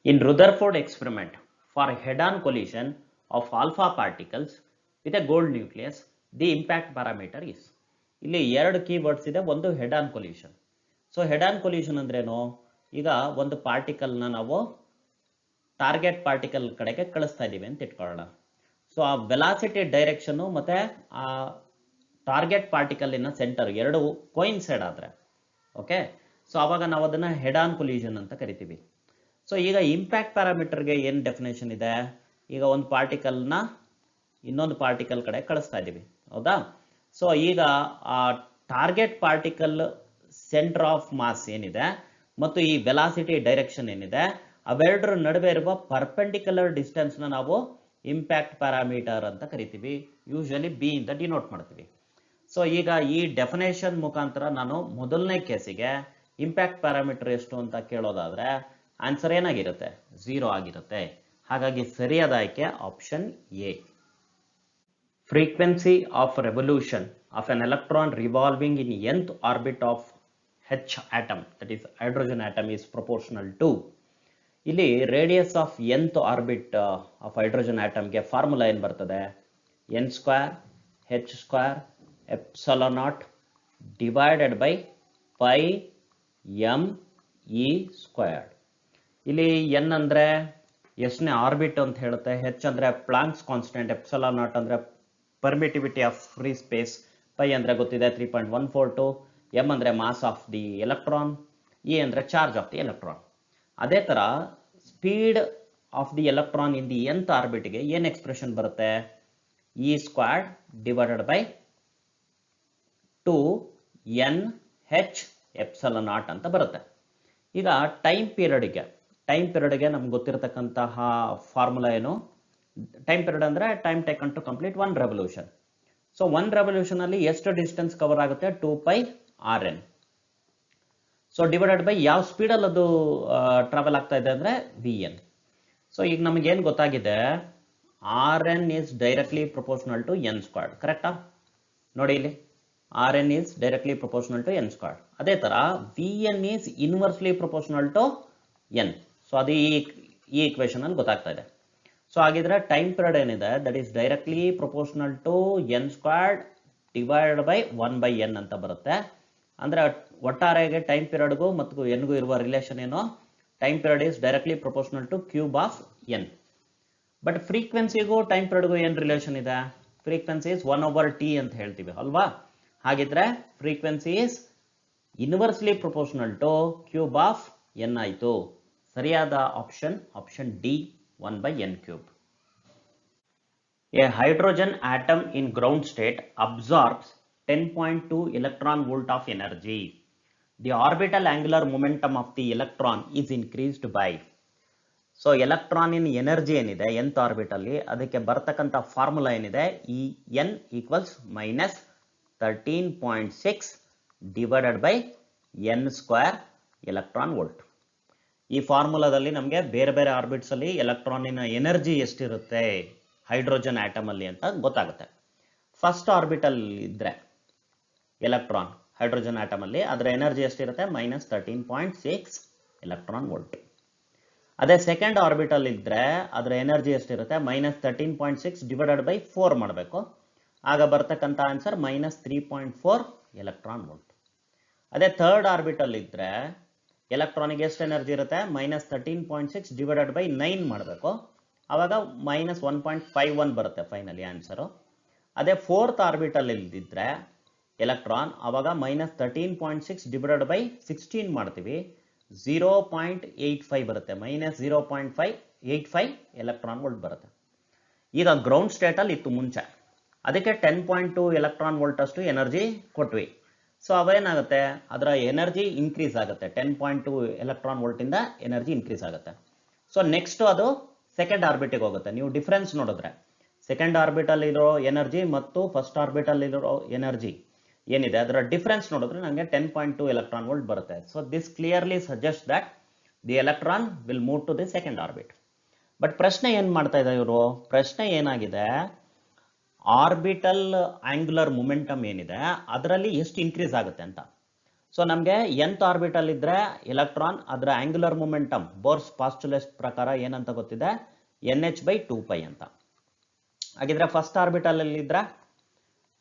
In Rutherford experiment for head-on collision of alpha particles with a gold nucleus, the impact parameter is. ಇಲ್ಲಿ ಎರಡು keywords ಇದೆ. ಒಂದು head on collusion. So head on collusion ಅಂದ್ರೇನು? ಈಗ ಒಂದು ಪಾರ್ಟಿಕಲ್ನ ನಾವು target particle ಕಡೆಗೆ ಕಳಿಸ್ತಾ ಇದ್ದೀವಿ ಅಂತ ಇಟ್ಕೊಳ್ಳೋಣ. ಸೊ ಆ ವೆಲಾಸಿಟಿ ಡೈರೆಕ್ಷನ್ ಮತ್ತೆ ಆ ಟಾರ್ಗೆಟ್ ಪಾರ್ಟಿಕಲಿನ ಸೆಂಟರ್ ಎರಡು ಕೋಯಿನ್ಸೈಡ್ ಆದ್ರೆ ಓಕೆ, ಸೊ ಅವಾಗ ನಾವು ಅದನ್ನ ಹೆಡ್ ಆನ್ ಕೊಲ್ಯೂಷನ್ ಅಂತ ಕರಿತೀವಿ. ಸೊ ಈಗ ಇಂಪ್ಯಾಕ್ಟ್ ಪ್ಯಾರಾಮೀಟರ್ಗೆ ಏನು ಡೆಫಿನೇಷನ್ ಇದೆ? ಈಗ ಒಂದು ಪಾರ್ಟಿಕಲ್ನ ಇನ್ನೊಂದು ಪಾರ್ಟಿಕಲ್ ಕಡೆ ಕಳಿಸ್ತಾ ಇದ್ದೀವಿ, ಹೌದಾ? ಸೊ ಈಗ ಆ target particle centre of mass ಏನಿದೆ ಮತ್ತು ಈ ವೆಲಾಸಿಟಿ ಡೈರೆಕ್ಷನ್ ಏನಿದೆ ಅವೆರಡರ ನಡುವೆ ಇರುವ ಪರ್ಪೆಂಡಿಕ್ಯುಲರ್ ಡಿಸ್ಟೆನ್ಸ್ನ ನಾವು ಇಂಪ್ಯಾಕ್ಟ್ ಪ್ಯಾರಾಮೀಟರ್ ಅಂತ ಕರಿತೀವಿ. ಯೂಶಲಿ ಬಿ ಇಂದ ಡಿನೋಟ್ ಮಾಡ್ತೀವಿ. ಸೊ ಈಗ ಈ ಡೆಫಿನೇಷನ್ ಮುಖಾಂತರ ನಾನು ಮೊದಲನೇ ಕೇಸಿಗೆ ಇಂಪ್ಯಾಕ್ಟ್ ಪ್ಯಾರಾಮೀಟರ್ ಎಷ್ಟು ಅಂತ ಕೇಳೋದಾದ್ರೆ ಆನ್ಸರ್ ಏನಾಗಿರುತ್ತೆ? 0 ಆಗಿರುತ್ತೆ. ಹಾಗಾಗಿ ಸರಿಯಾದ ಆಯ್ಕೆ option A. Frequency of revolution of an electron revolving in nth orbit of H atom, that is hydrogen atom, is proportional to. ಇಲ್ಲಿ radius of nth orbit of hydrogen ಆಟಮ್ಗೆ formula ಏನು ಬರ್ತದೆ? n² h² epsilon naught divided by pi m e squared. ಇಲ್ಲಿ n ಅಂದ್ರೆ ಎಷ್ಟನೇ orbit ಅಂತ ಹೇಳುತ್ತೆ, h ಅಂದ್ರೆ ಪ್ಲಾಂಕ್ಸ್ ಕಾನ್ಸ್ಟೆಂಟ್, ಎಪ್ಸಿಲಾನ್ ನಾಟ್ ಅಂದ್ರೆ permittivity of free space, pi ಅಂದ್ರೆ ಗೊತ್ತಿದೆ 3.142, m ಅಂದ್ರೆ mass of the electron, e ಅಂದ್ರೆ ಚಾರ್ಜ್ ಆಫ್ ದಿ ಎಲೆಕ್ಟ್ರಾನ್. ಅದೇ ತರ speed of the electron in the nth ಆರ್ಬಿಟ್ಗೆ ಏನು ಎಕ್ಸ್ಪ್ರೆಷನ್ ಬರುತ್ತೆ? e² divided by 2nh epsilon naught ಅಂತ ಬರುತ್ತೆ. ಈಗ ಟೈಮ್ ಪೀರಿಯಡ್ಗೆ ನಮ್ಗೆ ಗೊತ್ತಿರತಕ್ಕಂತಹ ಫಾರ್ಮುಲಾ ಏನು? ಟೈಮ್ ಪೀರಿಯಡ್ ಅಂದ್ರೆ time taken to complete 1 revolution. So 1 revolution ಅಲ್ಲಿ ಎಷ್ಟು ಡಿಸ್ಟೆನ್ಸ್ ಕವರ್ ಆಗುತ್ತೆ? 2πrn. ಸೊ ಡಿವೈಡೆಡ್ ಬೈ ಯಾವ ಸ್ಪೀಡಲ್ಲಿ ಅದು ಟ್ರಾವೆಲ್ ಆಗ್ತಾ ಇದೆ ಅಂದ್ರೆ vn. ಸೊ ಈಗ ನಮಗೆ ಏನು ಗೊತ್ತಾಗಿದೆ? rn is directly proportional to n². ಕರೆಕ್ಟಾ? ನೋಡಿ ಇಲ್ಲಿ rn is directly proportional to n². ಅದೇ ತರ vn is inversely proportional to n. So ಅದು ಈ ಇಕ್ವೇಶನ್ ಅಲ್ಲಿ ಗೊತ್ತಾಗ್ತಾ ಇದೆ. ಸೊ ಹಾಗಿದ್ರೆ ಟೈಮ್ ಪೀರಿಯಡ್ ಏನಿದೆ that is directly proportional to n² divided by 1/n ಅಂತ ಬರುತ್ತೆ. ಅಂದ್ರೆ ಒಟ್ಟಾರೆಗೆ ಟೈಮ್ ಪೀರಿಯಡ್ಗೂ ಮತ್ತು ಎನ್ಗೂ ಇರುವ ರಿಲೇಷನ್ ಏನು? Time period is directly proportional to cube of n. But ಫ್ರೀಕ್ವೆನ್ಸಿಗೂ ಟೈಮ್ ಪೀರಿಯಡ್ಗೂ ಏನು ರಿಲೇಷನ್ ಇದೆ? ಫ್ರೀಕ್ವೆನ್ಸಿ ಇಸ್ 1/t ಅಂತ ಹೇಳ್ತೀವಿ ಅಲ್ವಾ? ಹಾಗಿದ್ರೆ frequency is inversely proportional to cube of n ಆಯಿತು. ಸರಿಯಾದ option D, 1/n³. A hydrogen atom in ground state absorbs 10.2 electron volt of energy. The orbital angular momentum of the electron is increased by. So electron in energy ಏನಿದೆ nth ಆರ್ಬಿಟಲ್ಲಿ ಅದಕ್ಕೆ ಬರ್ತಕ್ಕಂಥ formula ಏನಿದೆ? En equals -13.6 divided by n² electron volt. ಈ ಫಾರ್ಮುಲಾದಲ್ಲಿ ನಮಗೆ ಬೇರೆ ಬೇರೆ orbits ಅಲ್ಲಿ ಎಲೆಕ್ಟ್ರಾನಿನ energy ಎಷ್ಟಿರುತ್ತೆ ಹೈಡ್ರೋಜನ್ ಆಟಮ್ ಅಲ್ಲಿ ಅಂತ ಗೊತ್ತಾಗುತ್ತೆ. ಫಸ್ಟ್ ಆರ್ಬಿಟಲ್ ಇದ್ರೆ ಎಲೆಕ್ಟ್ರಾನ್ ಹೈಡ್ರೋಜನ್ ಆಟಮ್ ಅಲ್ಲಿ ಅದರ ಎನರ್ಜಿ ಎಷ್ಟಿರುತ್ತೆ? -13.6 ಎಲೆಕ್ಟ್ರಾನ್ ವೋಲ್ಟ್. ಅದೇ ಸೆಕೆಂಡ್ ಆರ್ಬಿಟಲ್ ಇದ್ರೆ ಅದರ ಎನರ್ಜಿ ಎಷ್ಟಿರುತ್ತೆ? -13.6 ಡಿವೈಡೆಡ್ ಬೈ 4 ಮಾಡಬೇಕು. ಆಗ ಬರ್ತಕ್ಕಂಥ ಆನ್ಸರ್ -3.4 ಎಲೆಕ್ಟ್ರಾನ್ ವೋಲ್ಟ್. ಅದೇ ಥರ್ಡ್ ಆರ್ಬಿಟಲ್ ಇದ್ರೆ ಎಲೆಕ್ಟ್ರಾನಿಗೆ ಎಷ್ಟು ಎನರ್ಜಿ ಇರುತ್ತೆ? -13.6 ಡಿವೈಡೆಡ್ ಬೈ 9 ಮಾಡಬೇಕು. ಆವಾಗ -1.51 ಬರುತ್ತೆ ಫೈನಲಿ ಆನ್ಸರು. ಅದೇ ಫೋರ್ತ್ ಆರ್ಬಿಟಲ್ ಇಲ್ದಿದ್ರೆ ಎಲೆಕ್ಟ್ರಾನ್ ಆವಾಗ -13.6 ಡಿವೈಡೆಡ್ ಬೈ 16 ಮಾಡ್ತೀವಿ, 0.85 ಬರುತ್ತೆ, -0.85 ಎಲೆಕ್ಟ್ರಾನ್ ವೋಲ್ಟ್ ಬರುತ್ತೆ. ಈಗ ಗ್ರೌಂಡ್ ಸ್ಟೇಟಲ್ಲಿ ಇತ್ತು ಮುಂಚೆ, ಅದಕ್ಕೆ 10.2 ಎಲೆಕ್ಟ್ರಾನ್ ವೋಲ್ಟ್ ಅಷ್ಟು ಎನರ್ಜಿ ಕೊಟ್ವಿ. ಸೊ ಅವೇನಾಗುತ್ತೆ? ಅದರ ಎನರ್ಜಿ ಇನ್ಕ್ರೀಸ್ ಆಗುತ್ತೆ, 10.2 ಎಲೆಕ್ಟ್ರಾನ್ ವೋಲ್ಟ್ ಇಂದ ಎನರ್ಜಿ ಇನ್ಕ್ರೀಸ್ ಆಗುತ್ತೆ. ಸೊ ನೆಕ್ಸ್ಟ್ ಅದು ಸೆಕೆಂಡ್ ಆರ್ಬಿಟಿಗೆ ಹೋಗುತ್ತೆ. ನೀವು ಡಿಫರೆನ್ಸ್ ನೋಡಿದ್ರೆ ಸೆಕೆಂಡ್ ಆರ್ಬಿಟಲ್ ಇರೋ ಎನರ್ಜಿ ಮತ್ತು ಫಸ್ಟ್ ಆರ್ಬಿಟಲ್ ಇರೋ ಎನರ್ಜಿ ಏನಿದೆ ಅದರ ಡಿಫರೆನ್ಸ್ ನೋಡಿದ್ರೆ ನನಗೆ 10.2 ಎಲೆಕ್ಟ್ರಾನ್ ವೋಲ್ಟ್ ಬರುತ್ತೆ. So this clearly suggest that the electron will move to the second orbit. But ಪ್ರಶ್ನೆ ಏನು ಮಾಡ್ತಾ ಇದೆ ಇವರು? ಪ್ರಶ್ನೆ ಏನಾಗಿದೆ? ಆರ್ಬಿಟಲ್ ಆಂಗ್ಯುಲರ್ ಮೊಮೆಂಟಮ್ ಏನಿದೆ ಅದರಲ್ಲಿ ಎಷ್ಟು ಇನ್ಕ್ರೀಸ್ ಆಗುತ್ತೆ ಅಂತ. ಸೊ ನಮಗೆ nth ಆರ್ಬಿಟಲ್ ಇದ್ರೆ ಎಲೆಕ್ಟ್ರಾನ್ ಅದರ ಆಂಗ್ಯುಲರ್ ಮೊಮೆಂಟಮ್ ಬೋರ್ಸ್ ಪಾಸ್ಟುಲೇಟ್ ಪ್ರಕಾರ ಏನಂತ ಗೊತ್ತಿದೆ nh/2π ಅಂತ. ಹಾಗಿದ್ರೆ ಫಸ್ಟ್ ಆರ್ಬಿಟಲ್ ಅಲ್ಲಿ ಇದ್ರೆ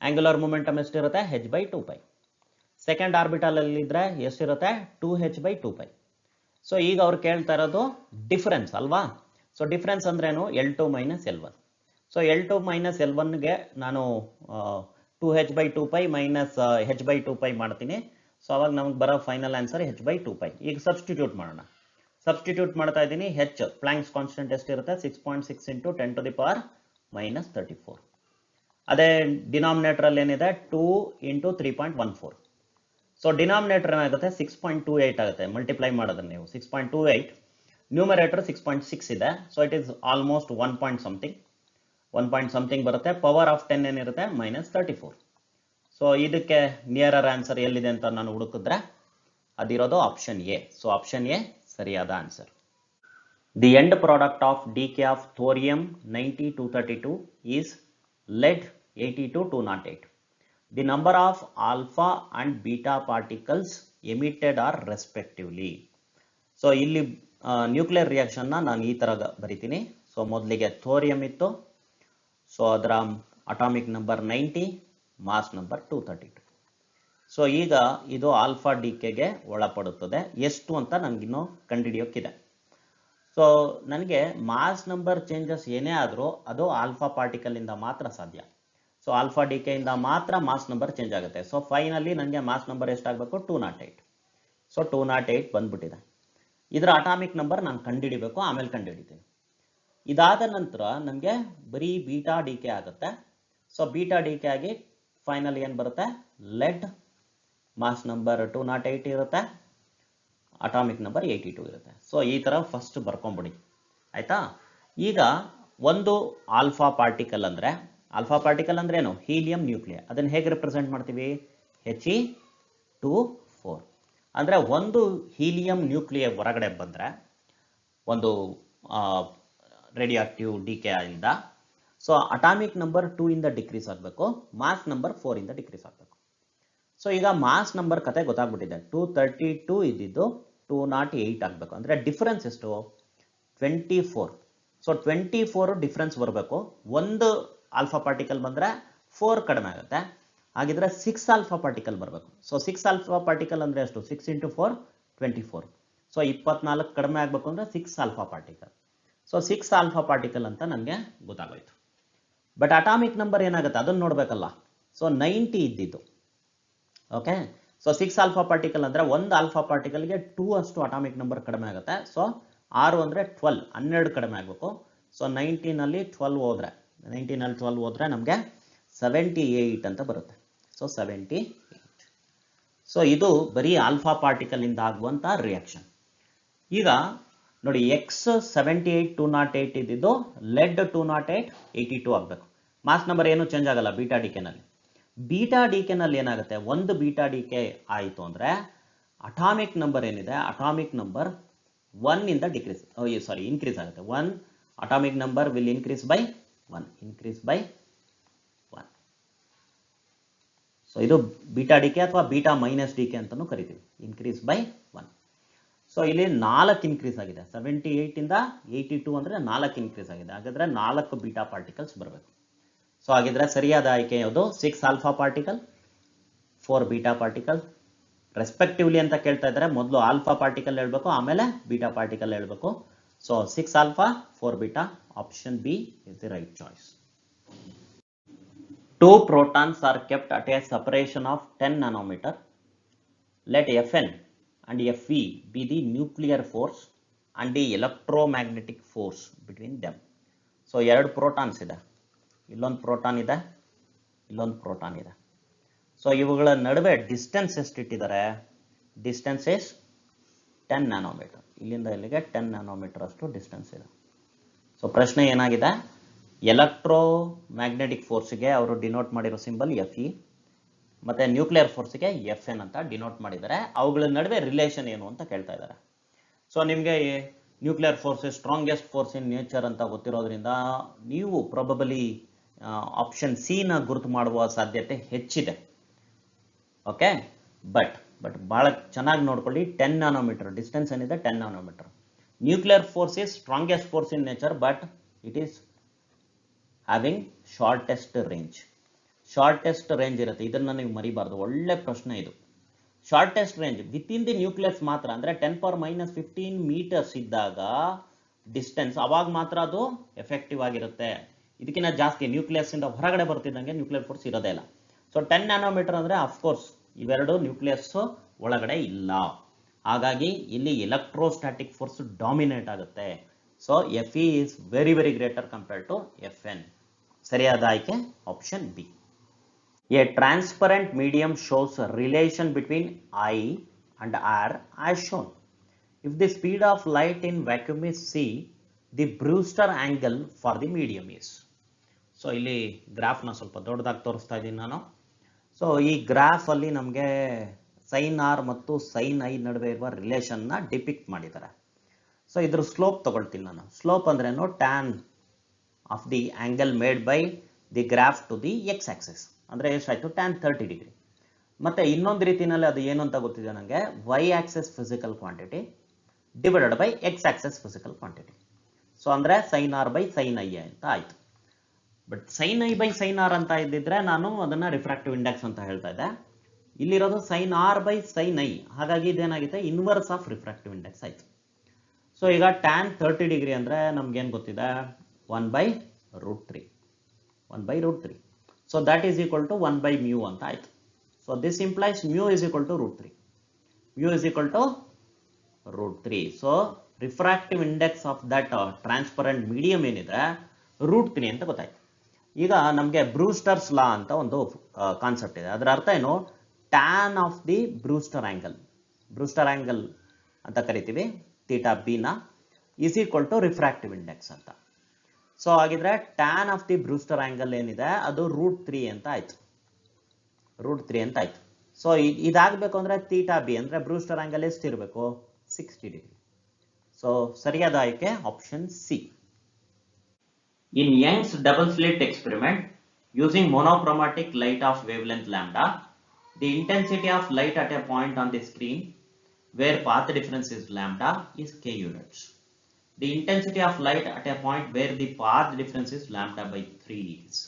ಆಂಗ್ಯುಲರ್ ಮೊಮೆಂಟಮ್ ಎಷ್ಟಿರುತ್ತೆ h/2π. ಸೆಕೆಂಡ್ ಆರ್ಬಿಟಲ್ ಅಲ್ಲಿ ಇದ್ರೆ ಎಷ್ಟಿರುತ್ತೆ 2h/2π. ಸೊ ಈಗ ಅವ್ರು ಕೇಳ್ತಾ ಇರೋದು ಡಿಫರೆನ್ಸ್ ಅಲ್ವಾ. ಸೊ ಡಿಫರೆನ್ಸ್ ಅಂದ್ರೇನು L2 - L1. ಸೊ L2 - L1ಗೆ ನಾನು 2h/2π ಮೈನಸ್ h/2π ಮಾಡ್ತೀನಿ. ಸೊ ಅವಾಗ ನಮಗೆ ಬರೋ ಫೈನಲ್ ಆನ್ಸರ್ h/2π. ಈಗ ಸಬ್ಸ್ಟಿಟ್ಯೂಟ್ ಮಾಡೋಣ. ಸಬ್ಸ್ಟಿಟ್ಯೂಟ್ ಮಾಡ್ತಾ ಇದ್ದೀನಿ. h ಪ್ಲಾಂಕ್ಸ್ ಕಾನ್ಸ್ಟೆಂಟ್ ಎಷ್ಟಿರುತ್ತೆ 6.6 × 10⁻³ - 34. ಅದೇ ಡಿನಾಮಿನೇಟರ್ ಅಲ್ಲಿ ಏನಿದೆ 2 × 3.14. ಸೊ ಡಿನಾಮಿನೇಟರ್ ಏನಾಗುತ್ತೆ 6.28 ಆಗುತ್ತೆ ಮಲ್ಟಿಪ್ಲೈ ಮಾಡಿದ್ರೆ ನೀವು 6.28. ನ್ಯೂಮರೇಟರ್ 6.6 ಇದೆ. So it is almost 1 point something ಬರುತ್ತೆ. ಪವರ್ ಆಫ್ 10 ಏನಿರುತ್ತೆ -34. ಸೊ ಇದಕ್ಕೆ ನಿಯರರ್ ಆನ್ಸರ್ ಎಲ್ಲಿದೆ ಅಂತ ನಾನು ಹುಡುಕಿದ್ರೆ ಅದಿರೋದು option A. So option A ಸರಿಯಾದ answer. The end product of decay of thorium 90-232 is lead 82-208. The number of alpha and beta particles emitted are respectively. So ಇಲ್ಲಿ nuclear ರಿಯಾಕ್ಷನ್ನ ನಾನು ಈ ಥರ ಬರಿತೀನಿ. ಸೊ ಮೊದಲಿಗೆ ಥೋರಿಯಂ ಇತ್ತು. ಸೊ ಅದರ atomic number 90, mass number 232. So ಈಗ ಇದು ಆಲ್ಫಾ ಡಿಕೆಗೆ ಒಳಪಡುತ್ತದೆ. ಎಷ್ಟು ಅಂತ ನನಗಿನ್ನೂ ಕಂಡುಹಿಡಿಯೋಕ್ಕಿದೆ. ಸೊ ನನಗೆ ಮಾಸ್ ನಂಬರ್ ಚೇಂಜಸ್ ಏನೇ ಆದರೂ ಅದು ಆಲ್ಫಾ ಪಾರ್ಟಿಕಲಿಂದ ಮಾತ್ರ ಸಾಧ್ಯ. ಸೊ ಆಲ್ಫಾ ಡಿಕೆಯಿಂದ ಮಾತ್ರ ಮಾಸ್ ನಂಬರ್ ಚೇಂಜ್ ಆಗುತ್ತೆ. ಸೊ ಫೈನಲಿ ನನಗೆ ಮಾಸ್ ನಂಬರ್ ಎಷ್ಟಾಗಬೇಕು 208. ಸೊ 208 ಬಂದ್ಬಿಟ್ಟಿದೆ. ಇದರ ಅಟಾಮಿಕ್ ನಂಬರ್ ನಾನು ಕಂಡುಹಿಡಿಬೇಕು, ಆಮೇಲೆ ಕಂಡುಹಿಡಿತೀನಿ. ಇದಾದ ನಂತರ ನನಗೆ ಬರೀ ಬೀಟಾ ಡಿಕೆ ಆಗುತ್ತೆ. ಸೊ ಬೀಟಾ ಡಿಕೆ ಆಗಿ ಫೈನಲ್ ಏನು ಬರುತ್ತೆ ಲೆಡ್ ಮಾಸ್ ನಂಬರ್ 208 ಇರುತ್ತೆ, ಅಟಾಮಿಕ್ ನಂಬರ್ 82 ಇರುತ್ತೆ. ಸೊ ಈ ಥರ ಫಸ್ಟ್ ಬರ್ಕೊಂಬಿಡಿ ಆಯಿತಾ. ಈಗ ಒಂದು ಆಲ್ಫಾ ಪಾರ್ಟಿಕಲ್ ಅಂದ್ರೆ ಏನು ಹೀಲಿಯಂ ನ್ಯೂಕ್ಲಿಯರ್. ಅದನ್ನು ಹೇಗೆ ರಿಪ್ರೆಸೆಂಟ್ ಮಾಡ್ತೀವಿ He2 4. ಅಂದರೆ ಒಂದು ಹೀಲಿಯಂ ನ್ಯೂಕ್ಲಿಯರ್ ಹೊರಗಡೆ ಬಂದರೆ ಒಂದು ರೇಡಿಯೋ ಆಕ್ಟಿವ್ ಡಿಕೆ ಇಂದ ಸೊ ಅಟಾಮಿಕ್ ನಂಬರ್ 2 ಇಂದ ಡಿಕ್ರೀಸ್ ಆಗಬೇಕು, ಮಾಸ್ ನಂಬರ್ 4 ಇಂದ ಡಿಕ್ರೀಸ್ ಆಗಬೇಕು. ಸೊ ಈಗ ಮಾಸ್ ನಂಬರ್ ಕತೆ ಗೊತ್ತಾಗ್ಬಿಟ್ಟಿದೆ. 232 ಇದ್ದಿದ್ದು 208 ಆಗಬೇಕು. ಅಂದರೆ ಡಿಫರೆನ್ಸ್ ಎಷ್ಟು 24. ಸೊ 24 ಡಿಫರೆನ್ಸ್ ಬರಬೇಕು. ಒಂದು ಆಲ್ಫಾ ಪಾರ್ಟಿಕಲ್ ಬಂದರೆ 4 ಕಡಿಮೆ ಆಗುತ್ತೆ. ಹಾಗಿದ್ರೆ 6 ಆಲ್ಫಾ ಪಾರ್ಟಿಕಲ್ ಬರಬೇಕು. ಸೊ 6 ಆಲ್ಫಾ ಪಾರ್ಟಿಕಲ್ ಅಂದರೆ ಎಷ್ಟು 6 × 4 24. ಸೊ 24 ಕಡಿಮೆ ಆಗಬೇಕು ಅಂದರೆ 6 alpha particle. So 6 alpha particle ಅಂತ ನನಗೆ ಗೊತ್ತಾಗೋಯ್ತು. ಬಟ್ ಅಟಾಮಿಕ್ ನಂಬರ್ ಏನಾಗುತ್ತೆ ಅದನ್ನು ನೋಡಬೇಕಲ್ಲ. ಸೊ 90 ಇದ್ದಿದ್ದು ಓಕೆ. ಸೊ 6 ಆಲ್ಫಾ ಪಾರ್ಟಿಕಲ್ ಅಂದರೆ ಒಂದು ಆಲ್ಫಾ ಪಾರ್ಟಿಕಲ್ಗೆ 2 ಅಷ್ಟು ಅಟಾಮಿಕ್ ನಂಬರ್ ಕಡಿಮೆ ಆಗುತ್ತೆ. ಸೊ 6 ಅಂದರೆ 12 ಕಡಿಮೆ ಆಗಬೇಕು. ಸೊ 19ನಲ್ಲಿ 12 ಹೋದರೆ ನಮಗೆ 78 ಅಂತ ಬರುತ್ತೆ. ಸೊ 78. ಸೊ ಇದು ಬರೀ ಆಲ್ಫಾ ಪಾರ್ಟಿಕಲ್ ಇಂದ ಆಗುವಂಥ ರಿಯಾಕ್ಷನ್. ಈಗ ನೋಡಿ ಎಕ್ಸ್ 78 208 ಇದ್ದಿದ್ದು ಲೆಡ್ 208 82 ಆಗಬೇಕು. ಮಾಸ್ ನಂಬರ್ ಏನು ಚೇಂಜ್ ಆಗಲ್ಲ ಬೀಟಾ ಡಿಕೆನಲ್ಲಿ. ಬೀಟಾ ಡಿಕೆನಲ್ಲಿ ಏನಾಗುತ್ತೆ ಒಂದು ಬೀಟಾ ಡಿಕೆ ಆಯಿತು ಅಂದರೆ ಅಟಾಮಿಕ್ ನಂಬರ್ ಏನಿದೆ ಅಟಾಮಿಕ್ ನಂಬರ್ 1 ಇಂದ ಇನ್ಕ್ರೀಸ್ ಆಗುತ್ತೆ. 1 atomic number will increase by 1. So ಇದು ಬೀಟಾ ಡಿಕೆ ಅಥವಾ ಬೀಟಾ ಮೈನಸ್ ಡಿಕೆ ಅಂತಲೂ ಕರಿತೀವಿ, ಇನ್ಕ್ರೀಸ್ ಬೈ 1. ಸೊ ಇಲ್ಲಿ 4 ಇನ್ಕ್ರೀಸ್ ಆಗಿದೆ. 78 ಇಂದ 82 ಅಂದರೆ 4 ಇನ್ಕ್ರೀಸ್ ಆಗಿದೆ. ಹಾಗಾದರೆ 4 ಬೀಟಾ ಪಾರ್ಟಿಕಲ್ಸ್ ಬರಬೇಕು. ಸೊ ಹಾಗಿದ್ರೆ ಸರಿಯಾದ ಆಯ್ಕೆ ಯಾವುದು 6 alpha particle 4 beta particle respectively ಅಂತ ಕೇಳ್ತಾ ಇದ್ದಾರೆ. ಮೊದಲು ಆಲ್ಫಾ ಪಾರ್ಟಿಕಲ್ ಹೇಳಬೇಕು, ಆಮೇಲೆ ಬೀಟಾ ಪಾರ್ಟಿಕಲ್ ಹೇಳಬೇಕು. So 6 alpha 4 beta, option B is the right choice. 2 protons are kept at a separation of 10 nanometer. Let Fn and Fe be the nuclear force and the electromagnetic force between them. So 2 protons ಇದೆ, ಇಲ್ಲೊಂದು proton ಇದೆ, ಇಲ್ಲೊಂದು proton ಇದೆ. So ಇವುಗಳ ನಡುವೆ distance ಎಷ್ಟು ಇಟ್ಟಿದ್ದಾರೆ, distance is 10 nanometre. ಇಲ್ಲಿಂದ ಇಲ್ಲಿಗೆ 10 ನ್ಯಾನೋಮೀಟರ್ ಅಷ್ಟು ಡಿಸ್ಟೆನ್ಸ್ ಇದೆ. ಸೊ ಪ್ರಶ್ನೆ ಏನಾಗಿದೆ, ಎಲೆಕ್ಟ್ರೋ ಮ್ಯಾಗ್ನೆಟಿಕ್ ಫೋರ್ಸ್ಗೆ ಅವರು ಡಿನೋಟ್ ಮಾಡಿರೋ ಸಿಂಬಲ್ Fe ಮತ್ತು ನ್ಯೂಕ್ಲಿಯರ್ ಫೋರ್ಸ್ಗೆ Fn ಅಂತ ಡಿನೋಟ್ ಮಾಡಿದ್ದಾರೆ. ಅವುಗಳ ನಡುವೆ ರಿಲೇಷನ್ ಏನು ಅಂತ ಕೇಳ್ತಾ ಇದ್ದಾರೆ. ಸೊ ನಿಮಗೆ nuclear force strongest force in nature ಅಂತ ಗೊತ್ತಿರೋದ್ರಿಂದ ನೀವು ಪ್ರಾಬಬಲಿ ಆಪ್ಷನ್ ಸಿ ನ ಗುರುತು ಮಾಡುವ ಸಾಧ್ಯತೆ ಹೆಚ್ಚಿದೆ. ಓಕೆ, ಬಟ್ ಬಟ್ ಭಾಳ ಚೆನ್ನಾಗಿ ನೋಡ್ಕೊಳ್ಳಿ, 10 ನ್ಯಾನೋಮೀಟರ್ ಡಿಸ್ಟೆನ್ಸ್ ಏನಿದೆ 10 nanometre. Nuclear force is strongest force in nature, but it is having shortest range. Shortest range ಇರುತ್ತೆ, ಇದನ್ನು ನೀವು ಮರಿಬಾರ್ದು. ಒಳ್ಳೆ ಪ್ರಶ್ನೆ ಇದು. Shortest range with in the nucleus ಮಾತ್ರ, ಅಂದರೆ 10⁻⁻15 ಮೀಟರ್ಸ್ ಇದ್ದಾಗ ಡಿಸ್ಟೆನ್ಸ್, ಅವಾಗ ಮಾತ್ರ ಅದು ಎಫೆಕ್ಟಿವ್ ಆಗಿರುತ್ತೆ. ಇದಕ್ಕಿಂತ ಜಾಸ್ತಿ ನ್ಯೂಕ್ಲಿಯಸ್ ಇಂದ ಹೊರಗಡೆ ಬರ್ತಿದ್ದಂಗೆ ನ್ಯೂಕ್ಲಿಯರ್ ಫೋರ್ಸ್ ಇರೋದೇ ಇಲ್ಲ. ಸೊ 10 ನ್ಯಾನೋಮೀಟರ್ ಅಂದರೆ ಅಫ್ಕೋರ್ಸ್ ಇವೆರಡು ನ್ಯೂಕ್ಲಿಯಸ್ ಒಳಗಡೆ ಇಲ್ಲ. ಹಾಗಾಗಿ ಇಲ್ಲಿ ಎಲೆಕ್ಟ್ರೋಸ್ಟ್ಯಾಟಿಕ್ ಫೋರ್ಸ್ ಡಾಮಿನೇಟ್ ಆಗುತ್ತೆ. So Fe is very very greater compared to Fn. ಸರಿಯಾದ ಆಯ್ಕೆ option B. A transparent medium shows a relation between I and air as shown. If the speed of light in vacuum is c, the Brewster angle for the medium is. So ಇಲ್ಲಿ ಗ್ರಾಫ್ನ ಸ್ವಲ್ಪ ದೊಡ್ಡದಾಗಿ ತೋರಿಸ್ತಾ ಇದ್ದೀನಿ ನಾನು. So ಈ ಗ್ರಾಫಲ್ಲಿ ನಮಗೆ sine R ಮತ್ತು ಸೈನ್ ಐ ನಡುವೆ ಇರುವ ರಿಲೇಷನ್ನ ಡಿಪಿಕ್ಟ್ ಮಾಡಿದ್ದಾರೆ. ಸೊ ಇದ್ರ ಸ್ಲೋಪ್ ತಗೊಳ್ತೀನಿ ನಾನು. ಸ್ಲೋಪ್ ಅಂದ್ರೇನು, tan of the angle made by the graph to the X axis, ಅಂದರೆ ಎಷ್ಟಾಯಿತು, ಟ್ಯಾನ್ 30 ಡಿಗ್ರಿ. ಮತ್ತು ಇನ್ನೊಂದು ರೀತಿಯಲ್ಲಿ ಅದು ಏನು ಅಂತ ಗೊತ್ತಿದೆ ನನಗೆ, y axis physical quantity divided by x axis physical quantity. So ಅಂದರೆ sine r by sine i ಅಂತ ಆಯಿತು. But sine i by sine r ಅಂತ ಇದ್ದಿದ್ರೆ ನಾನು ಅದನ್ನು ರಿಫ್ರಾಕ್ಟಿವ್ ಇಂಡೆಕ್ಸ್ ಅಂತ ಹೇಳ್ತಾ ಇದ್ದೆ. ಇಲ್ಲಿರೋದು sine r by sine i, ಹಾಗಾಗಿ ಇದೇನಾಗುತ್ತೆ, ಇನ್ವರ್ಸ್ ಆಫ್ ರಿಫ್ರಾಕ್ಟಿವ್ ಇಂಡೆಕ್ಸ್ ಆಯಿತು. ಸೊ ಈಗ ಟ್ಯಾನ್ 30 ಡಿಗ್ರಿ ಅಂದರೆ ನಮ್ಗೇನು ಗೊತ್ತಿದೆ, 1/√3. 1/√3. So that is equal to 1/μ ಅಂತ ಆಯಿತು. So this implies μ is equal to √3. μ is equal to √3. So refractive index of that transparent medium ಏನಿದೆ √3 ಅಂತ ಗೊತ್ತಾಯ್ತು. ಈಗ ನಮಗೆ ಬ್ರೂಸ್ಟರ್ಸ್ ಲಾ ಅಂತ ಒಂದು ಕಾನ್ಸೆಪ್ಟ್ ಇದೆ. ಅದರ ಅರ್ಥ ಏನು, tan of the Brewster angle, Brewster angle ಅಂತ ಕರಿತೀವಿ, ಥೀಟಾ ಬಿನ, is equal to refractive index ಅಂತ. ಸೊ ಹಾಗಿದ್ರೆ tan of the Brewster angle ಏನಿದೆ ಅದು √3 ಅಂತ ಆಯ್ತು. √3 ಅಂತ ಆಯ್ತು. ಸೊ ಇದಾಗಬೇಕು ಅಂದರೆ ಥೀಟಾ ಬಿ ಅಂದರೆ ಬ್ರೂಸ್ಟರ್ ಆ್ಯಂಗಲ್ ಎಷ್ಟಿರಬೇಕು, 60 ಡಿಗ್ರಿ. ಸೊ ಸರಿಯಾದ ಆಯ್ಕೆ option C. In Young's double slit experiment, using monochromatic light of wavelength lambda, the intensity of light at a point on the screen where path difference is lambda is k units. The intensity of light at a point where the path difference is lambda by 3 is.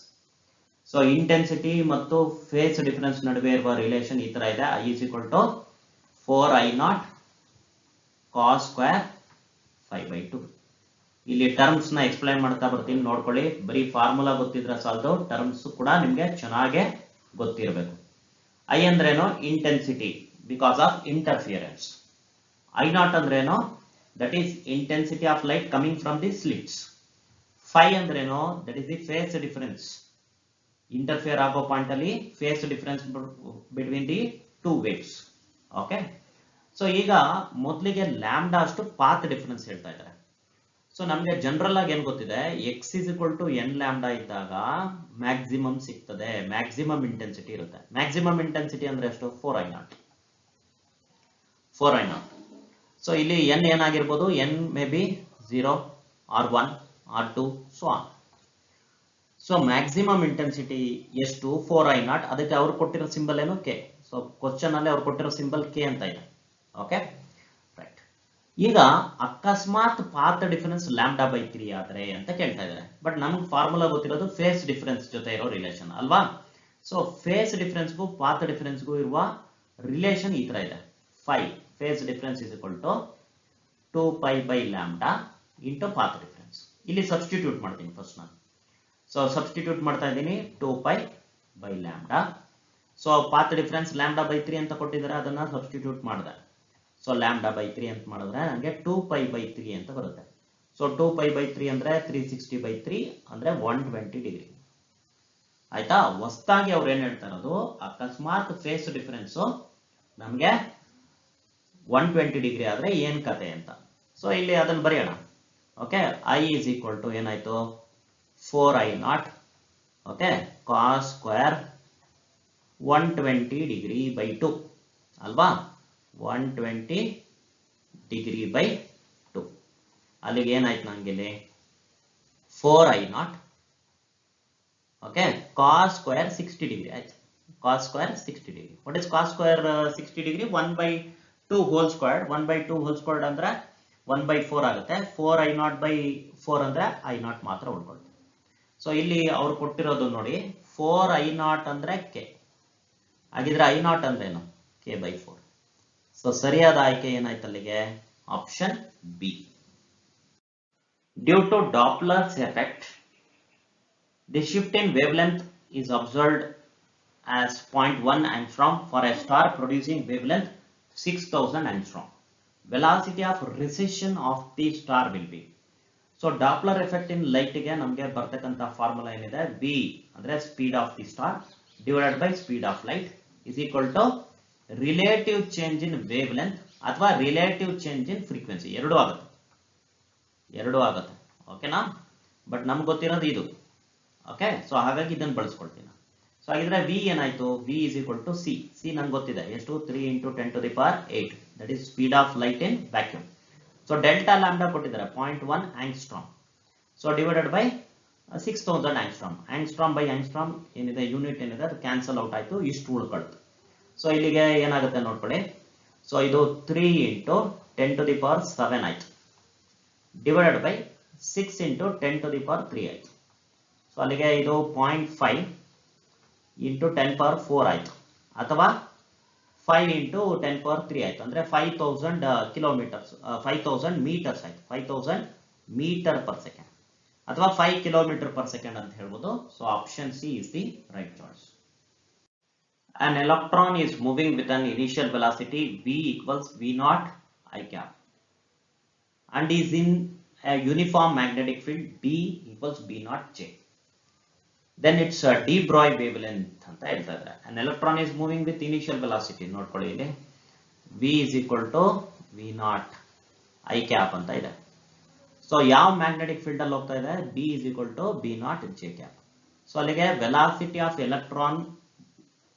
So intensity ಮತ್ತು phase difference ನಡುವೆ ಇರುವ relation ಈ ತರ ಇದೆ. I is equal to 4I0 cos square 5/2. ಇಲ್ಲಿ terms ನ explain ಮಾಡ್ತಾ ಬರ್ತೀನಿ, ನೋಡ್ಕೊಳ್ಳಿ. ಬರೀ ಫಾರ್ಮುಲಾ ಗೊತ್ತಿದ್ರೆ ಸಾಲದು, ಟರ್ಮ್ಸ್ ಕೂಡ ನಿಮ್ಗೆ ಚೆನ್ನಾಗೆ ಗೊತ್ತಿರಬೇಕು. ಐ ಅಂದ್ರೇನು, intensity because of interference. I0 ಅಂದ್ರೇನು, that is intensity of light coming from the slits. 5 ಅಂದ್ರೇನು, that is the face difference, interfere ಆಗೋ ಪಾಯಿಂಟ್ ಅಲ್ಲಿ face difference between the two waves. Okay, so ಈಗ ಮೊದಲಿಗೆ ಲ್ಯಾಂಬ್ಡಾ ಅಷ್ಟು path difference ಹೇಳ್ತಾ ಇದ್ದಾರೆ. So ನಮಗೆ ಜನರಲ್ ಆಗಿ ಏನ್ ಗೊತ್ತಿದೆ, x is equal to n lambda ಇದ್ದಾಗ ಮ್ಯಾಕ್ಸಿಮಮ್ ಸಿಗ್ತದೆ, ಮ್ಯಾಕ್ಸಿಮಮ್ ಇಂಟೆನ್ಸಿಟಿ ಇರುತ್ತೆ. ಮ್ಯಾಕ್ಸಿಮಮ್ ಇಂಟೆನ್ಸಿಟಿ ಅಂದ್ರೆ ಎಷ್ಟು, 4I0. 4I0. ಸೊ ಇಲ್ಲಿ ಎನ್ ಏನಾಗಿರ್ಬೋದು, n may be 0 or 1 or 2 so on. So maximum intensity ಎಷ್ಟು, 4I0. ಅದಕ್ಕೆ ಅವ್ರು ಕೊಟ್ಟಿರೋ ಸಿಂಬಲ್ ಏನು, ಕೆ. ಸೊ ಕ್ವಶನ್ ಅಲ್ಲಿ ಅವ್ರು ಕೊಟ್ಟಿರೋ ಸಿಂಬಲ್ ಕೆ ಅಂತ ಇದೆ. Okay, right. ಈಗ ಅಕಸ್ಮಾತ್ ಪಾತ್ ಡಿಫರೆನ್ಸ್ ಲ್ಯಾಂಬ್ಡಾ ಬೈ 3 ಆದ್ರೆ ಅಂತ ಕೇಳ್ತಾ ಇದ್ದಾರೆ. ಬಟ್ ನಮ್ಗೆ ಫಾರ್ಮುಲಾ ಗೊತ್ತಿರೋದು ಫೇಸ್ ಡಿಫರೆನ್ಸ್ ಜೊತೆ ಇರೋ ರಿಲೇಷನ್ ಅಲ್ವಾ. ಸೊ ಫೇಸ್ ಡಿಫರೆನ್ಸ್ಗೂ ಪಾತ್ ಡಿಫರೆನ್ಸ್ಗೂ ಇರುವ ರಿಲೇಷನ್ ಈ ತರ ಇದೆ. 5 phase difference is equal to 2π by lambda into path difference. ಇಲ್ಲಿ ಸಬ್ಸ್ಟಿಟ್ಯೂಟ್ ಮಾಡ್ತೀನಿ ಫಸ್ಟ್ ನಾನು. ಸೊ ಸಬ್ಸ್ಟಿಟ್ಯೂಟ್ ಮಾಡ್ತಾ ಇದ್ದೀನಿ 2π by lambda. So path difference lambda by 3 ಅಂತ ಕೊಟ್ಟಿದ್ದಾರೆ, ಅದನ್ನ ಸಬ್ಸ್ಟಿಟ್ಯೂಟ್ ಮಾಡಿದೆ. ಸೊ ಲ್ಯಾಂಬ್ಡಾ ಬೈ 3 ಅಂತ ಮಾಡಿದ್ರೆ ನನಗೆ 2π ಬೈ 3 ಅಂತ ಬರುತ್ತೆ. ಸೊ 2π ಬೈ 3 ಅಂದ್ರೆ 360/3 ಅಂದ್ರೆ 120 ಡಿಗ್ರಿ. ಆಯ್ತಾ. ಹೊಸದಾಗಿ ಅವ್ರು ಏನ್ ಹೇಳ್ತಾ ಇರೋದು, ಅಕಸ್ಮಾತ್ ಫೇಸ್ ಡಿಫರೆನ್ಸ್ ನಮ್ಗೆ 120 ಡಿಗ್ರಿ ಆದ್ರೆ ಏನ್ ಕತೆ ಅಂತ. ಸೊ ಇಲ್ಲಿ ಅದನ್ನ ಬರೆಯೋಣ. Okay, I is equal to ಏನಾಯ್ತು, 4I0 okay cos square 120 degree by 2 ಅಲ್ವಾ. 120 ಡಿಗ್ರಿ ಬೈ 2 ಅಲ್ಲಿಗೆ ಏನಾಯ್ತು ನಂಗೆ ಇಲ್ಲಿ 4I0 okay cos square 60 degree ಆಯ್ತು. cos square 60 degree. What is cos square 60 degree? 1 by 2 whole squared. 1 by 2 whole squared ಅಂದ್ರೆ 1 by 4 ಆಗುತ್ತೆ. 4 I naught by 4 ಅಂದ್ರೆ I naught ಮಾತ್ರ ಉಳ್ಕೊಳುತ್ತೆ. ಸೊ ಇಲ್ಲಿ ಅವ್ರು ಕೊಟ್ಟಿರೋದು ನೋಡಿ 4 I naught ಅಂದ್ರೆ k. ಹಾಗಿದ್ರೆ I naught ಅಂದ್ರೆ ಏನು? k by 4. ಸೊ ಸರಿಯಾದ ಆಯ್ಕೆ ಏನಾಯ್ತು ಅಲ್ಲಿಗೆ? Option B. Due to Doppler's effect, the shift in wavelength is observed as 0.1 angstrom for a star producing wavelength 6000 angstrom. Velocity of recession of the star will be. So Doppler effect in light ಗೆ ನಮಗೆ ಬರ್ತಕ್ಕಂತ formula ಏನಿದೆ? v ಅಂದ್ರೆ speed of the star divided by speed of light is equal to relative change in wavelength ಅಥವಾ relative change in frequency. ಎರಡೂ ಆಗುತ್ತೆ. ಓಕೆನಾ? But ನಮ್ಗೆ ಗೊತ್ತಿರೋದು ಇದು. ಓಕೆ, ಸೊ ಹಾಗಾಗಿ ಇದನ್ನು ಬಳಸ್ಕೊಳ್ತೀನಿ. ಸೊ ಹಾಗಿದ್ರೆ v ಏನಾಯ್ತು? v is equal to c. c ನಂಗೆ ಗೊತ್ತಿದೆ ಎಷ್ಟು? 3 × 10 to the power 8. That is speed of light in vacuum. So delta lambda ಕೊಟ್ಟಿದ್ದಾರೆ 0.1 angstrom. So divided by 6000 angstrom. Angstrom by angstrom ಏನಿದೆ unit ಏನಿದೆ ಅದು ಕ್ಯಾನ್ಸಲ್ ಔಟ್ ಆಯ್ತು, ಇಷ್ಟು ಉಳ್ಕೊಳ್ತು. ಸೊ ಇಲ್ಲಿಗೆ ಏನಾಗುತ್ತೆ ನೋಡ್ಕೊಳ್ಳಿ. ಸೊ ಇದು 3 × 10 to the power 7 ಆಯ್ತು, divided by 6 × 10 to the power 3 ಆಯ್ತು. ಸೊ ಅಲ್ಲಿಗೆ ಇದು 0.5 × 10 power 4 ಆಯ್ತು, ಅಥವಾ 5 × 10 power 3 ಆಯ್ತು. ಅಂದ್ರೆ 5000 ಕಿಲೋಮೀಟರ್ಸ್ 5000 ಮೀಟರ್ಸ್ ಆಯ್ತು. 5000 ಮೀಟರ್ ಪರ್ ಸೆಕೆಂಡ್ ಅಥವಾ 5 ಕಿಲೋಮೀಟರ್ ಪರ್ ಸೆಕೆಂಡ್ ಅಂತ ಹೇಳ್ಬೋದು. So option C is the right choice. An electron is moving with an initial velocity v equals v naught I cap and is in a uniform magnetic field B equals B naught J. Then it's a de Broglie wavelength ಅಂತ ಹೇಳ್ತಾ ಇದ್ದಾರೆ. An electron is moving with initial velocity. ನೋಡ್ಕೊಳ್ಳಿ ಇಲ್ಲಿ v is equal to v naught I cap ಅಂತ ಇದೆ. So ಯಾವ magnetic field ಅಲ್ಲಿ ಹೋಗ್ತಾ ಇದೆ? B is equal to B naught J cap. So ಅಲ್ಲಿಗೆ ವೆಲಾಸಿಟಿ ಆಫ್ ಎಲೆಕ್ಟ್ರಾನ್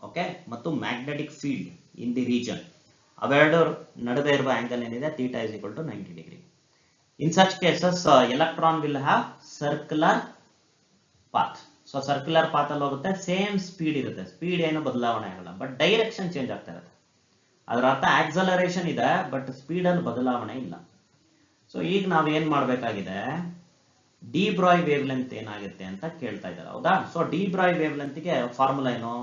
ಓಕೆ ಮತ್ತು magnetic field in the region ಅವೆರಡು ನಡುವೆ ಇರುವ ಆಂಗಲ್ ಏನಿದೆ theta is equal to 90 degree. In such cases, electron will have circular path. So circular path ಅಲ್ಲಿ ಹೋಗುತ್ತೆ, same speed ಇರುತ್ತೆ, speed ಏನು ಬದಲಾವಣೆ ಆಗಲ್ಲ, ಬಟ್ ಡೈರೆಕ್ಷನ್ ಚೇಂಜ್ ಆಗ್ತಾ ಇರುತ್ತೆ. ಅದರ ಅರ್ಥ ಆಕ್ಸಲರೇಷನ್ ಇದೆ, ಬಟ್ ಸ್ಪೀಡ್ ಅಲ್ಲಿ ಬದಲಾವಣೆ ಇಲ್ಲ. ಸೊ ಈಗ ನಾವು ಏನ್ ಮಾಡಬೇಕಾಗಿದೆ? ಡಿ ಬ್ರಾಯ್ ವೇವ್ ಲೆಂತ್ ಏನಾಗುತ್ತೆ ಅಂತ ಕೇಳ್ತಾ ಇದ್ದಾರೆ, ಹೌದಾ? ಸೊ ಡಿ ಬ್ರಾಯ್ ವೇವ್ ಲೆಂತ್ ಗೆ ಫಾರ್ಮುಲಾ ಏನು?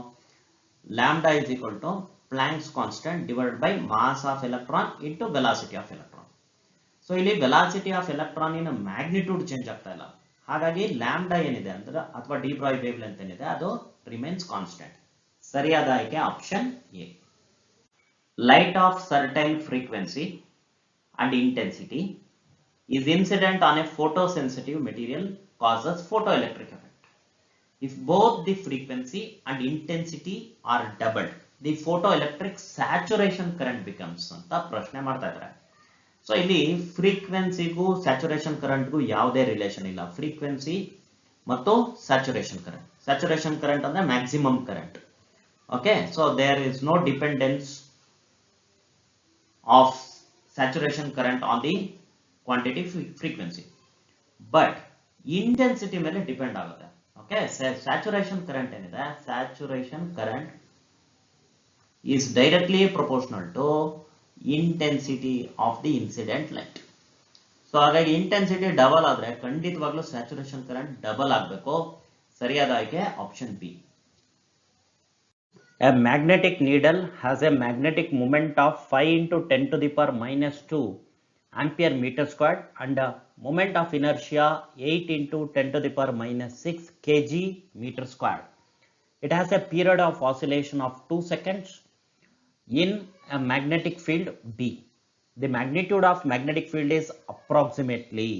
Lambda is equal to Planck's constant divided by mass of electron into velocity of electron. So ಇಲ್ಲಿ ವೆಲಾಸಿಟಿ ಆಫ್ ಎಲೆಕ್ಟ್ರಾನ್ ಇನ ಮ್ಯಾಗ್ನಿಟ್ಯೂಡ್ ಚೇಂಜ್ ಆಗ್ತಾ ಇಲ್ಲ, ಹಾಗಾಗಿ ಲ್ಯಾಂಬ್ಡಾ ಏನಿದೆ ಅಂದ್ರೆ ಅಥವಾ ಡಿ ಬ್ರಾಯ್ ವೇವ್ ಲೆಂತ್ ಏನಿದೆ ಅದು ರಿಮೈನ್ಸ್ ಕಾನ್ಸ್ಟೆಂಟ್. ಸರಿಯಾದ ಆಯ್ಕೆ option A. Light off certain frequency and intensity is incident on a photosensitive material causes photoelectric effect. If both the frequency and intensity are doubled, the photoelectric saturation current becomes ಅಂತ ಪ್ರಶ್ನೆ ಮಾಡ್ತಾ ಇದ್ದಾರೆ. So ಇಲ್ಲಿ ಫ್ರೀಕ್ವೆನ್ಸಿಗೂ saturation ಕರೆಂಟ್ಗೂ ಯಾವುದೇ relation ಇಲ್ಲ. Frequency ಮತ್ತು saturation current. Saturation current ಅಂದ್ರೆ maximum current. Okay, so there is no dependence of saturation current on the quantity frequency, but intensity ಮೇಲೆ ಡಿಪೆಂಡ್ ಆಗುತ್ತೆ. ಓಕೆ, ಸ್ಯಾಚುರೇಷನ್ ಕರೆಂಟ್ ಏನಿದೆ, saturation current is directly proportional to intensity of the incident light. So ಹಾಗಾಗಿ intensity double ಆದ್ರೆ ಖಂಡಿತವಾಗ್ಲೂ saturation current double ಆಗಬೇಕು. ಸರಿಯಾದ ಆಯ್ಕೆ option B. A magnetic needle has a magnetic moment of 5 × 10 to the power -2 ampere meter squared and a moment of inertia 8 × 10 to the power -6 kg meter squared. It has a period of oscillation of 2 seconds in a magnetic field B. The magnitude of magnetic field is approximately.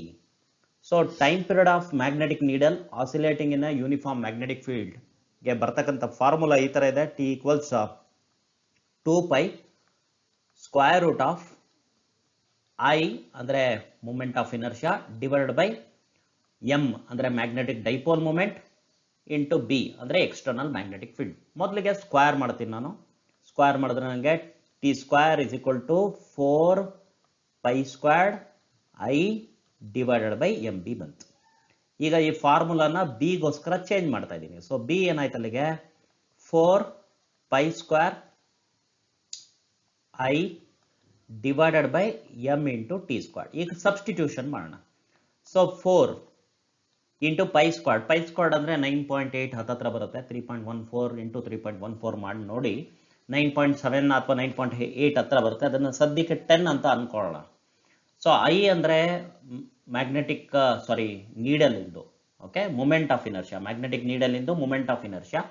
So time period of magnetic needle oscillating in a uniform magnetic field ಗೆ ಬರ್ತಕ್ಕಂಥ formula ಈ ತರ ಇದೆ. T equals 2π square root of I ಅಂದ್ರೆ moment of inertia divided by m ಅಂದ್ರೆ magnetic dipole moment into B ಅಂದ್ರೆ external magnetic field. ಮೊದಲಿಗೆ square ಮಾಡ್ತೀನಿ ನಾನು. ಸ್ಕ್ವೇರ್ ಮಾಡಿದ್ರೆ ನನಗೆ T square is equal to 4π squared I divided by MB ಬಂತು. ಈಗ ಈ ಫಾರ್ಮುಲಾನ B ಗೋಸ್ಕರ ಚೇಂಜ್ ಮಾಡ್ತಾ ಇದ್ದೀನಿ. ಸೊ B ಏನಾಯ್ತು ಅಲ್ಲಿಗೆ 4 pi square I divided by m into t squared. ಈಗ ಸಬ್ಸ್ಟಿಟ್ಯೂಷನ್ ಮಾಡೋಣ. ಸೊ 4 ಇಂಟು ಪೈ ಸ್ಕ್ವಾಡ್ ಅಂದರೆ 9.8 ಹತ್ತತ್ರ ಬರುತ್ತೆ. 3.14 ಇಂಟು 3.14 ಮಾಡಿ ನೋಡಿ 9.7 ಅಥವಾ 9.8 ಹತ್ರ ಬರುತ್ತೆ. ಅದನ್ನು ಸದ್ಯಕ್ಕೆ 10 ಅಂತ ಅನ್ಕೊಳ್ಳೋಣ. ಸೊ ಐ ಅಂದರೆ ಮ್ಯಾಗ್ನೆಟಿಕ್ ನೀಡಲಿಂದು, okay, moment of inertia, magnetic ನೀಡಲಿಂದು ಮೂಮೆಂಟ್ ಆಫ್ ಇನರ್ಷಿಯಾ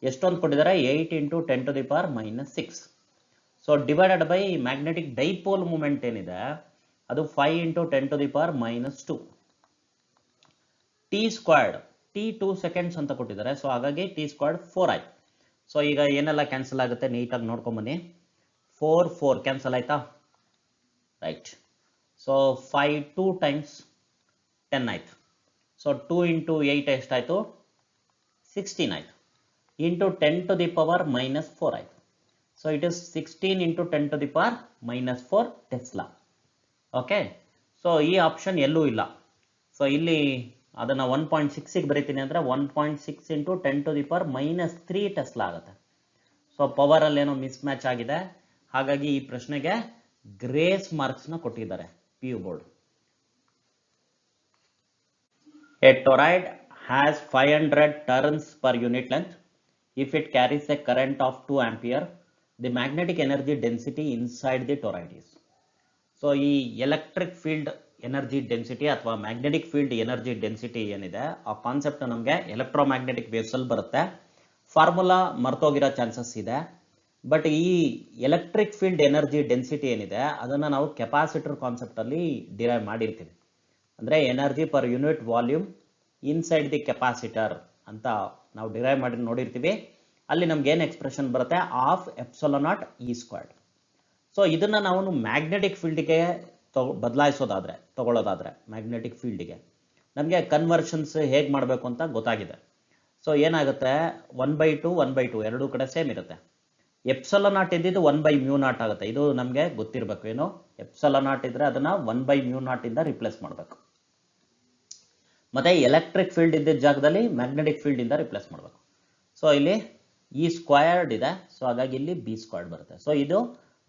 ಎಷ್ಟೊಂದು ಕೊಟ್ಟಿದ್ದಾರೆ, 8 into 10⁻⁻6. So divided by magnetic dipole moment ಏನಿದೆ ಅದು 5 into 10⁻². T squared, T 2 seconds ಅಂತ ಕೊಟ್ಟಿದ್ದಾರೆ. ಸೊ ಹಾಗಾಗಿ ಟಿ ಸ್ಕ್ವಾರ್ಡ್ 4i. ಸೊ ಈಗ ಏನೆಲ್ಲ ಕ್ಯಾನ್ಸಲ್ ಆಗುತ್ತೆ ನೀಟಾಗಿ ನೋಡ್ಕೊಂಬನ್ನಿ. 4 ಕ್ಯಾನ್ಸಲ್ ಆಯ್ತಾ, ರೈಟ್. ಸೊ 5 2 ಟೈಮ್ಸ್ 10 ಆಯ್ತು. ಸೊ 2 ಇಂಟು 8 ಎಷ್ಟಾಯಿತು, 16 ಆಯಿತು. ಇಂಟು 10⁻⁻4 ಆಯಿತು. So it is 16 into 10⁻⁻4 Tesla. Okay, so ಈ ಆಪ್ಷನ್ ಎಲ್ಲೂ ಇಲ್ಲ. ಸೊ ಇಲ್ಲಿ ಅದನ್ನು 1.6ಗೆ ಬರೀತೀನಿ ಅಂದರೆ 1.6 ಇಂಟು 10⁻⁻3 ಟೆಸ್ಲಾ ಆಗುತ್ತೆ. ಸೊ ಪವರಲ್ಲೇನೋ ಮಿಸ್ ಮ್ಯಾಚ್ ಆಗಿದೆ. ಹಾಗಾಗಿ ಈ ಪ್ರಶ್ನೆಗೆ ಗ್ರೇಸ್ ಮಾರ್ಕ್ಸ್ನ ಕೊಟ್ಟಿದ್ದಾರೆ P U board. A toroid has 500 turns per unit length. If it carries a current of 2 ampere, the magnetic energy density inside the toroid is. So ಈ electric field energy density ಅಥವಾ magnetic field energy density ಏನಿದೆ ಆ concept ನಮಗೆ electromagnetic waves ಅಲ್ಲಿ ಬರುತ್ತೆ. Formula ಮರ್ತೋಗಿರೋ chances ಇದೆ. But ಈ electric field energy density ಏನಿದೆ ಅದನ್ನು ನಾವು ಕೆಪಾಸಿಟರ್ ಕಾನ್ಸೆಪ್ಟಲ್ಲಿ ಡಿರೈವ್ ಮಾಡಿರ್ತೀವಿ. ಅಂದರೆ energy per unit volume inside the capacitor ಅಂತ ನಾವು ಡಿರೈವ್ ಮಾಡಿ ನೋಡಿರ್ತೀವಿ. ಅಲ್ಲಿ ನಮ್ಗೆ ಏನು ಎಕ್ಸ್ಪ್ರೆಷನ್ ಬರುತ್ತೆ, of epsilon E squared. So ಇದನ್ನು ನಾವು ಮ್ಯಾಗ್ನೆಟಿಕ್ ಫೀಲ್ಡ್ಗೆ ತಗೊಳ್ಳೋದಾದ್ರೆ ಮ್ಯಾಗ್ನೆಟಿಕ್ ಫೀಲ್ಡ್ಗೆ ನಮಗೆ ಕನ್ವರ್ಷನ್ಸ್ ಹೇಗೆ ಮಾಡಬೇಕು ಅಂತ ಗೊತ್ತಾಗಿದೆ. ಸೊ ಏನಾಗುತ್ತೆ, 1/2 ಎರಡೂ ಕಡೆ ಸೇಮ್ ಇರುತ್ತೆ. ಎಪ್ಸಿಲಾನ್ ಇದ್ದಿದ್ದು 1/μ0 ಆಗುತ್ತೆ. ಇದು ನಮಗೆ ಗೊತ್ತಿರಬೇಕು. ಏನು ಎಪ್ಸಿಲಾನ್ ಇದ್ರೆ ಅದನ್ನ 1/μ0 ಇಂದ ರಿಪ್ಲೇಸ್ ಮಾಡಬೇಕು. ಮತ್ತೆ ಎಲೆಕ್ಟ್ರಿಕ್ ಫೀಲ್ಡ್ ಇದ್ದಿದ್ದ ಜಾಗದಲ್ಲಿ ಮ್ಯಾಗ್ನೆಟಿಕ್ ಫೀಲ್ಡ್ ಇಂದ ರಿಪ್ಲೇಸ್ ಮಾಡಬೇಕು. ಸೊ ಇಲ್ಲಿ E ಸ್ಕ್ವಯರ್ಡ್ ಇದೆ. ಸೊ ಹಾಗಾಗಿ ಇಲ್ಲಿ B ಸ್ಕ್ವಯರ್ಡ್ ಬರುತ್ತೆ. ಸೊ ಇದು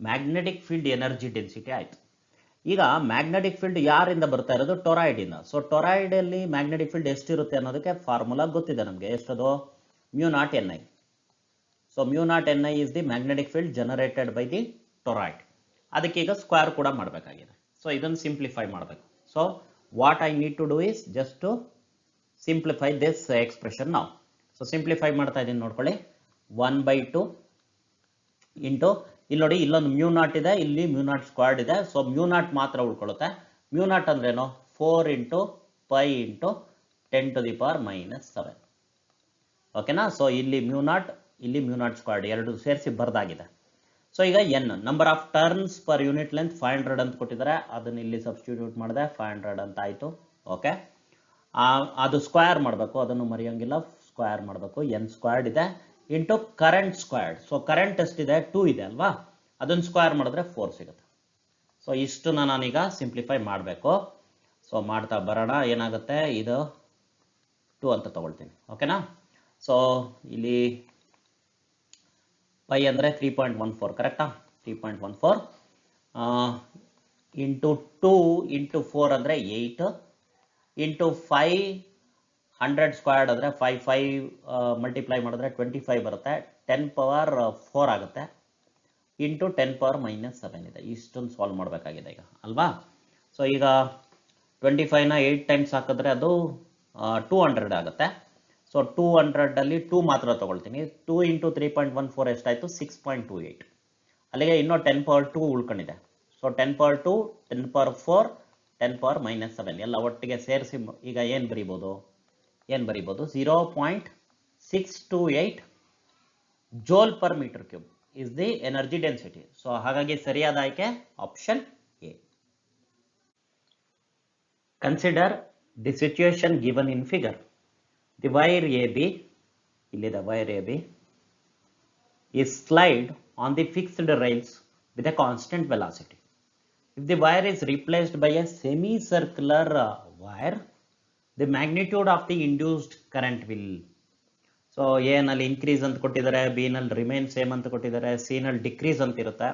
ಮ್ಯಾಗ್ನೆಟಿಕ್ ಫೀಲ್ಡ್ ಎನರ್ಜಿ ಡೆನ್ಸಿಟಿ ಆಯ್ತು. ಈಗ ಮ್ಯಾಗ್ನೆಟಿಕ್ ಫೀಲ್ಡ್ ಯಾರಿಂದ ಬರ್ತಾ ಇರೋದು, ಟೊರಾಯ್ಡ್ ಇಂದ. ಸೊ ಟೊರಾಯ್ಡ್ ಅಲ್ಲಿ ಮ್ಯಾಗ್ನೆಟಿಕ್ ಫೀಲ್ಡ್ ಎಷ್ಟಿರುತ್ತೆ ಅನ್ನೋದಕ್ಕೆ ಫಾರ್ಮುಲಾ ಗೊತ್ತಿದೆ ನಮಗೆ. ಎಷ್ಟದು, μ0 Ni. So μ0 Ni is the magnetic field generated by the toroid. ಅದಕ್ಕೆ ಈಗ ಸ್ಕ್ವೇರ್ ಕೂಡ ಮಾಡಬೇಕಾಗಿದೆ. ಸೊ ಇದನ್ನು ಸಿಂಪ್ಲಿಫೈ ಮಾಡಬೇಕು. So what I need to do is just to simplify this expression ನಾವು. ಸೊ ಸಿಂಪ್ಲಿಫೈ ಮಾಡ್ತಾ ಇದ್ದೀನಿ ನೋಡ್ಕೊಳ್ಳಿ. 1/2 ಇಂಟು ಇಲ್ಲಿ ನೋಡಿ, ಇಲ್ಲೊಂದು μ0 ಇದೆ, ಇಲ್ಲಿ μ0 ಸ್ಕ್ವೇರ್ಡ್ ಇದೆ. ಸೊ μ0 ಮಾತ್ರ ಉಳ್ಕೊಳ್ಳುತ್ತೆ. μ0 ಅಂದ್ರೇನು, 4 ಇಂಟು ಪೈ ಇಂಟು 10⁻⁻7. ಓಕೆನಾ. ಸೊ ಇಲ್ಲಿ μ0 ಇಲ್ಲಿ μ0 ಸ್ಕ್ವೇರ್ಡ್ ಎರಡು ಸೇರಿಸಿ ಬರ್ದಾಗಿದೆ. ಸೊ ಈಗ N number of turns per unit length 500 ಅಂತ ಕೊಟ್ಟಿದ್ದಾರೆ. ಅದನ್ನ ಇಲ್ಲಿ ಸಬ್ಸ್ಟಿಟ್ಯೂಟ್ ಮಾಡಿದೆ, 500 ಅಂತ ಆಯಿತು. ಓಕೆ, ಅದು ಸ್ಕ್ವೇರ್ ಮಾಡಬೇಕು, ಅದನ್ನು ಮರೆಯೋಂಗಿಲ್ಲ, ಸ್ಕ್ವೇರ್ ಮಾಡಬೇಕು. ಎನ್ ಸ್ಕ್ವೇರ್ಡ್ ಇದೆ into current squared. So current ಎಷ್ಟಿದೆ, 2 ಇದೆ ಅಲ್ವಾ, ಅದನ್ನು ಸ್ಕ್ವೇರ್ ಮಾಡಿದ್ರೆ 4 ಸಿಗುತ್ತೆ. ಸೊ ಇಷ್ಟನ್ನ ನಾನೀಗ ಸಿಂಪ್ಲಿಫೈ ಮಾಡಬೇಕು. ಸೊ ಮಾಡ್ತಾ ಬರೋಣ. ಏನಾಗುತ್ತೆ, ಇದು 2 ಅಂತ ತಗೊಳ್ತೀನಿ. ಓಕೆನಾ. ಸೊ ಇಲ್ಲಿ ಪೈ ಅಂದರೆ 3.14 ಕರೆಕ್ಟಾ, 3.14 ಇಂಟು 2 ಇಂಟು 4 ಅಂದರೆ 8 ಇಂಟು 500 ಸ್ಕ್ವೇರ್ಡ್ ಅಂದರೆ 5 ಮಲ್ಟಿಪ್ಲೈ ಮಾಡಿದ್ರೆ 25 ಬರುತ್ತೆ. 10⁻4 ಆಗುತ್ತೆ ಇಂಟು 10⁻⁻7 ಇದೆ. ಇಷ್ಟೊಂದು ಸಾಲ್ವ್ ಮಾಡಬೇಕಾಗಿದೆ ಈಗ ಅಲ್ವಾ. ಸೊ ಈಗ 25ನ 8 ಟೈಮ್ಸ್ ಹಾಕಿದ್ರೆ ಅದು 200 ಆಗುತ್ತೆ. ಸೊ 200 2 ಮಾತ್ರ ತಗೊಳ್ತೀನಿ. 2 ಇಂಟು 3.14 ಎಷ್ಟಾಯಿತು, 6.28. ಅಲ್ಲಿಗೆ ಇನ್ನೂ 10⁻2 ಉಳ್ಕೊಂಡಿದೆ. ಸೊ 10⁻2 10⁻4 10⁻⁻7 ಎಲ್ಲ ಒಟ್ಟಿಗೆ ಸೇರಿಸಿ ಈಗ ಏನು ಬರೀಬೋದು, 0.628 joule per metre cube is the energy density. So ಹಾಗಾಗಿ ಸರಿಯಾದ ಆಯ್ಕೆ option A. Consider the situation given in figure. The wire AB, the wire AB is slide on the fixed rails with a constant velocity. If the wire is replaced by a semicircular wire, the magnitude of the induced current will. So A ನಲ್ಲಿ increase ಅಂತ ಕೊಟ್ಟಿದ್ದಾರೆ, B ನಲ್ಲಿ remain same ಅಂತ ಕೊಟ್ಟಿದ್ದಾರೆ, C ನಲ್ಲಿ decrease ಅಂತ ಇರುತ್ತೆ.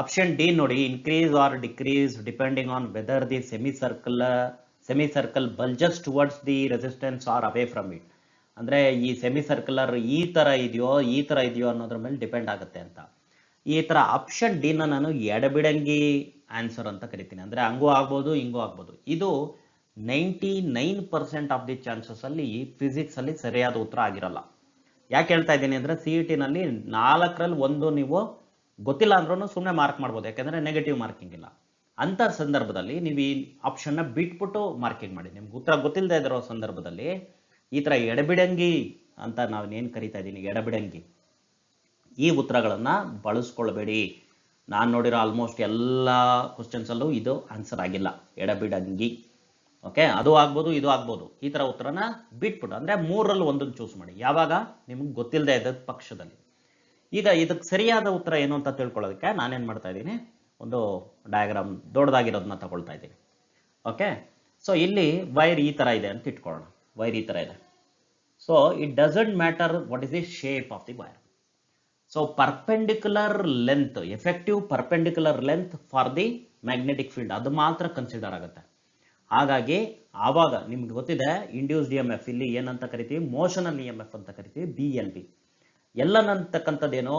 Option D ನೋಡಿ, increase or decrease depending on whether the semi circle bulges towards the resistance or away from it. ಅಂದ್ರೆ ಈ ಸೆಮಿ ಸರ್ಕುಲರ್ ಈ ತರ ಇದೆಯೋ ಅನ್ನೋದ್ರ ಮೇಲೆ ಡಿಪೆಂಡ್ ಆಗುತ್ತೆ ಅಂತ. ಈ ತರ ಆಪ್ಷನ್ ಡಿ ನ ನಾನು ಎಡಬಿಡಂಗಿ ಆನ್ಸರ್ ಅಂತ ಕರಿತೀನಿ. ಅಂದ್ರೆ ಹಂಗೂ ಆಗ್ಬೋದು ಹಿಂಗೂ ಆಗ್ಬೋದು. ಇದು 99% ಆಫ್ ದಿ ಚಾನ್ಸಸ್ ಅಲ್ಲಿ ಫಿಸಿಕ್ಸ್ ಅಲ್ಲಿ ಸರಿಯಾದ ಉತ್ತರ ಆಗಿರಲ್ಲ. ಯಾಕೆ ಹೇಳ್ತಾ ಇದ್ದೀನಿ ಅಂದ್ರೆ CET ನಲ್ಲಿ 4ರಲ್ಲಿ 1 ನೀವು ಗೊತ್ತಿಲ್ಲ ಅಂದ್ರೂ ಸುಮ್ಮನೆ ಮಾರ್ಕ್ ಮಾಡ್ಬೋದು, ಯಾಕಂದ್ರೆ ನೆಗೆಟಿವ್ ಮಾರ್ಕಿಂಗ್ ಇಲ್ಲ. ಅಂತ ಸಂದರ್ಭದಲ್ಲಿ ನೀವು ಈ ಆಪ್ಷನ್ ನ ಬಿಟ್ಬಿಟ್ಟು ಮಾರ್ಕಿಂಗ್ ಮಾಡಿ. ನಿಮ್ಗೆ ಉತ್ತರ ಗೊತ್ತಿಲ್ಲದೆ ಇರೋ ಸಂದರ್ಭದಲ್ಲಿ ಈ ತರ ಎಡಬಿಡಂಗಿ ಅಂತ ನಾವೇನು ಕರಿತಾ ಇದ್ದೀನಿ, ಎಡಬಿಡಂಗಿ ಈ ಉತ್ತರಗಳನ್ನ ಬಳಸ್ಕೊಳ್ಬೇಡಿ. ನಾನು ನೋಡಿರೋ ಆಲ್ಮೋಸ್ಟ್ ಎಲ್ಲ ಕ್ವಶನ್ಸ್ ಅಲ್ಲೂ ಇದು ಆನ್ಸರ್ ಆಗಿಲ್ಲ, ಎಡಬಿಡಂಗಿ. ಓಕೆ, ಅದು ಆಗ್ಬೋದು ಇದು ಆಗ್ಬೋದು. ಈ ತರ ಉತ್ತರನ ಬಿಟ್ಬಿಟ್ಟು ಅಂದ್ರೆ 3ರಲ್ಲಿ 1 ಚೂಸ್ ಮಾಡಿ, ಯಾವಾಗ ನಿಮ್ಗೆ ಗೊತ್ತಿಲ್ಲದೆ ಇದ್ದ ಪಕ್ಷದಲ್ಲಿ. ಈಗ ಇದಕ್ಕೆ ಸರಿಯಾದ ಉತ್ತರ ಏನು ಅಂತ ತಿಳ್ಕೊಳ್ಳೋದಕ್ಕೆ ನಾನೇನ್ ಮಾಡ್ತಾ ಇದ್ದೀನಿ, ಒಂದು ಡಯಾಗ್ರಾಮ್ ದೊಡ್ಡದಾಗಿರೋದನ್ನ ತಗೊಳ್ತಾ ಇದ್ದೀನಿ. ಓಕೆ, ಸೊ ಇಲ್ಲಿ ವೈರ್ ಈ ತರ ಇದೆ ಅಂತ ಇಟ್ಕೊಳ್ಳೋಣ. ವೈರ್ ಈ ತರ ಇದೆ. So it doesn't matter what is the shape of the wire. So perpendicular length, effective perpendicular length for the magnetic field ಅದು ಮಾತ್ರ ಕನ್ಸಿಡರ್ ಆಗುತ್ತೆ. ಹಾಗಾಗಿ ಆವಾಗ ನಿಮ್ಗೆ ಗೊತ್ತಿದೆ ಇಂಡ್ಯೂಸ್ಡ್ EMF ಇಲ್ಲಿ ಏನಂತ ಕರಿತೀವಿ, ಮೋಷನಲ್ EMF ಅಂತ ಕರಿತೀವಿ, BLB. ಎಲ್ಲನಂತಕ್ಕಂಥದ್ದೇನೋ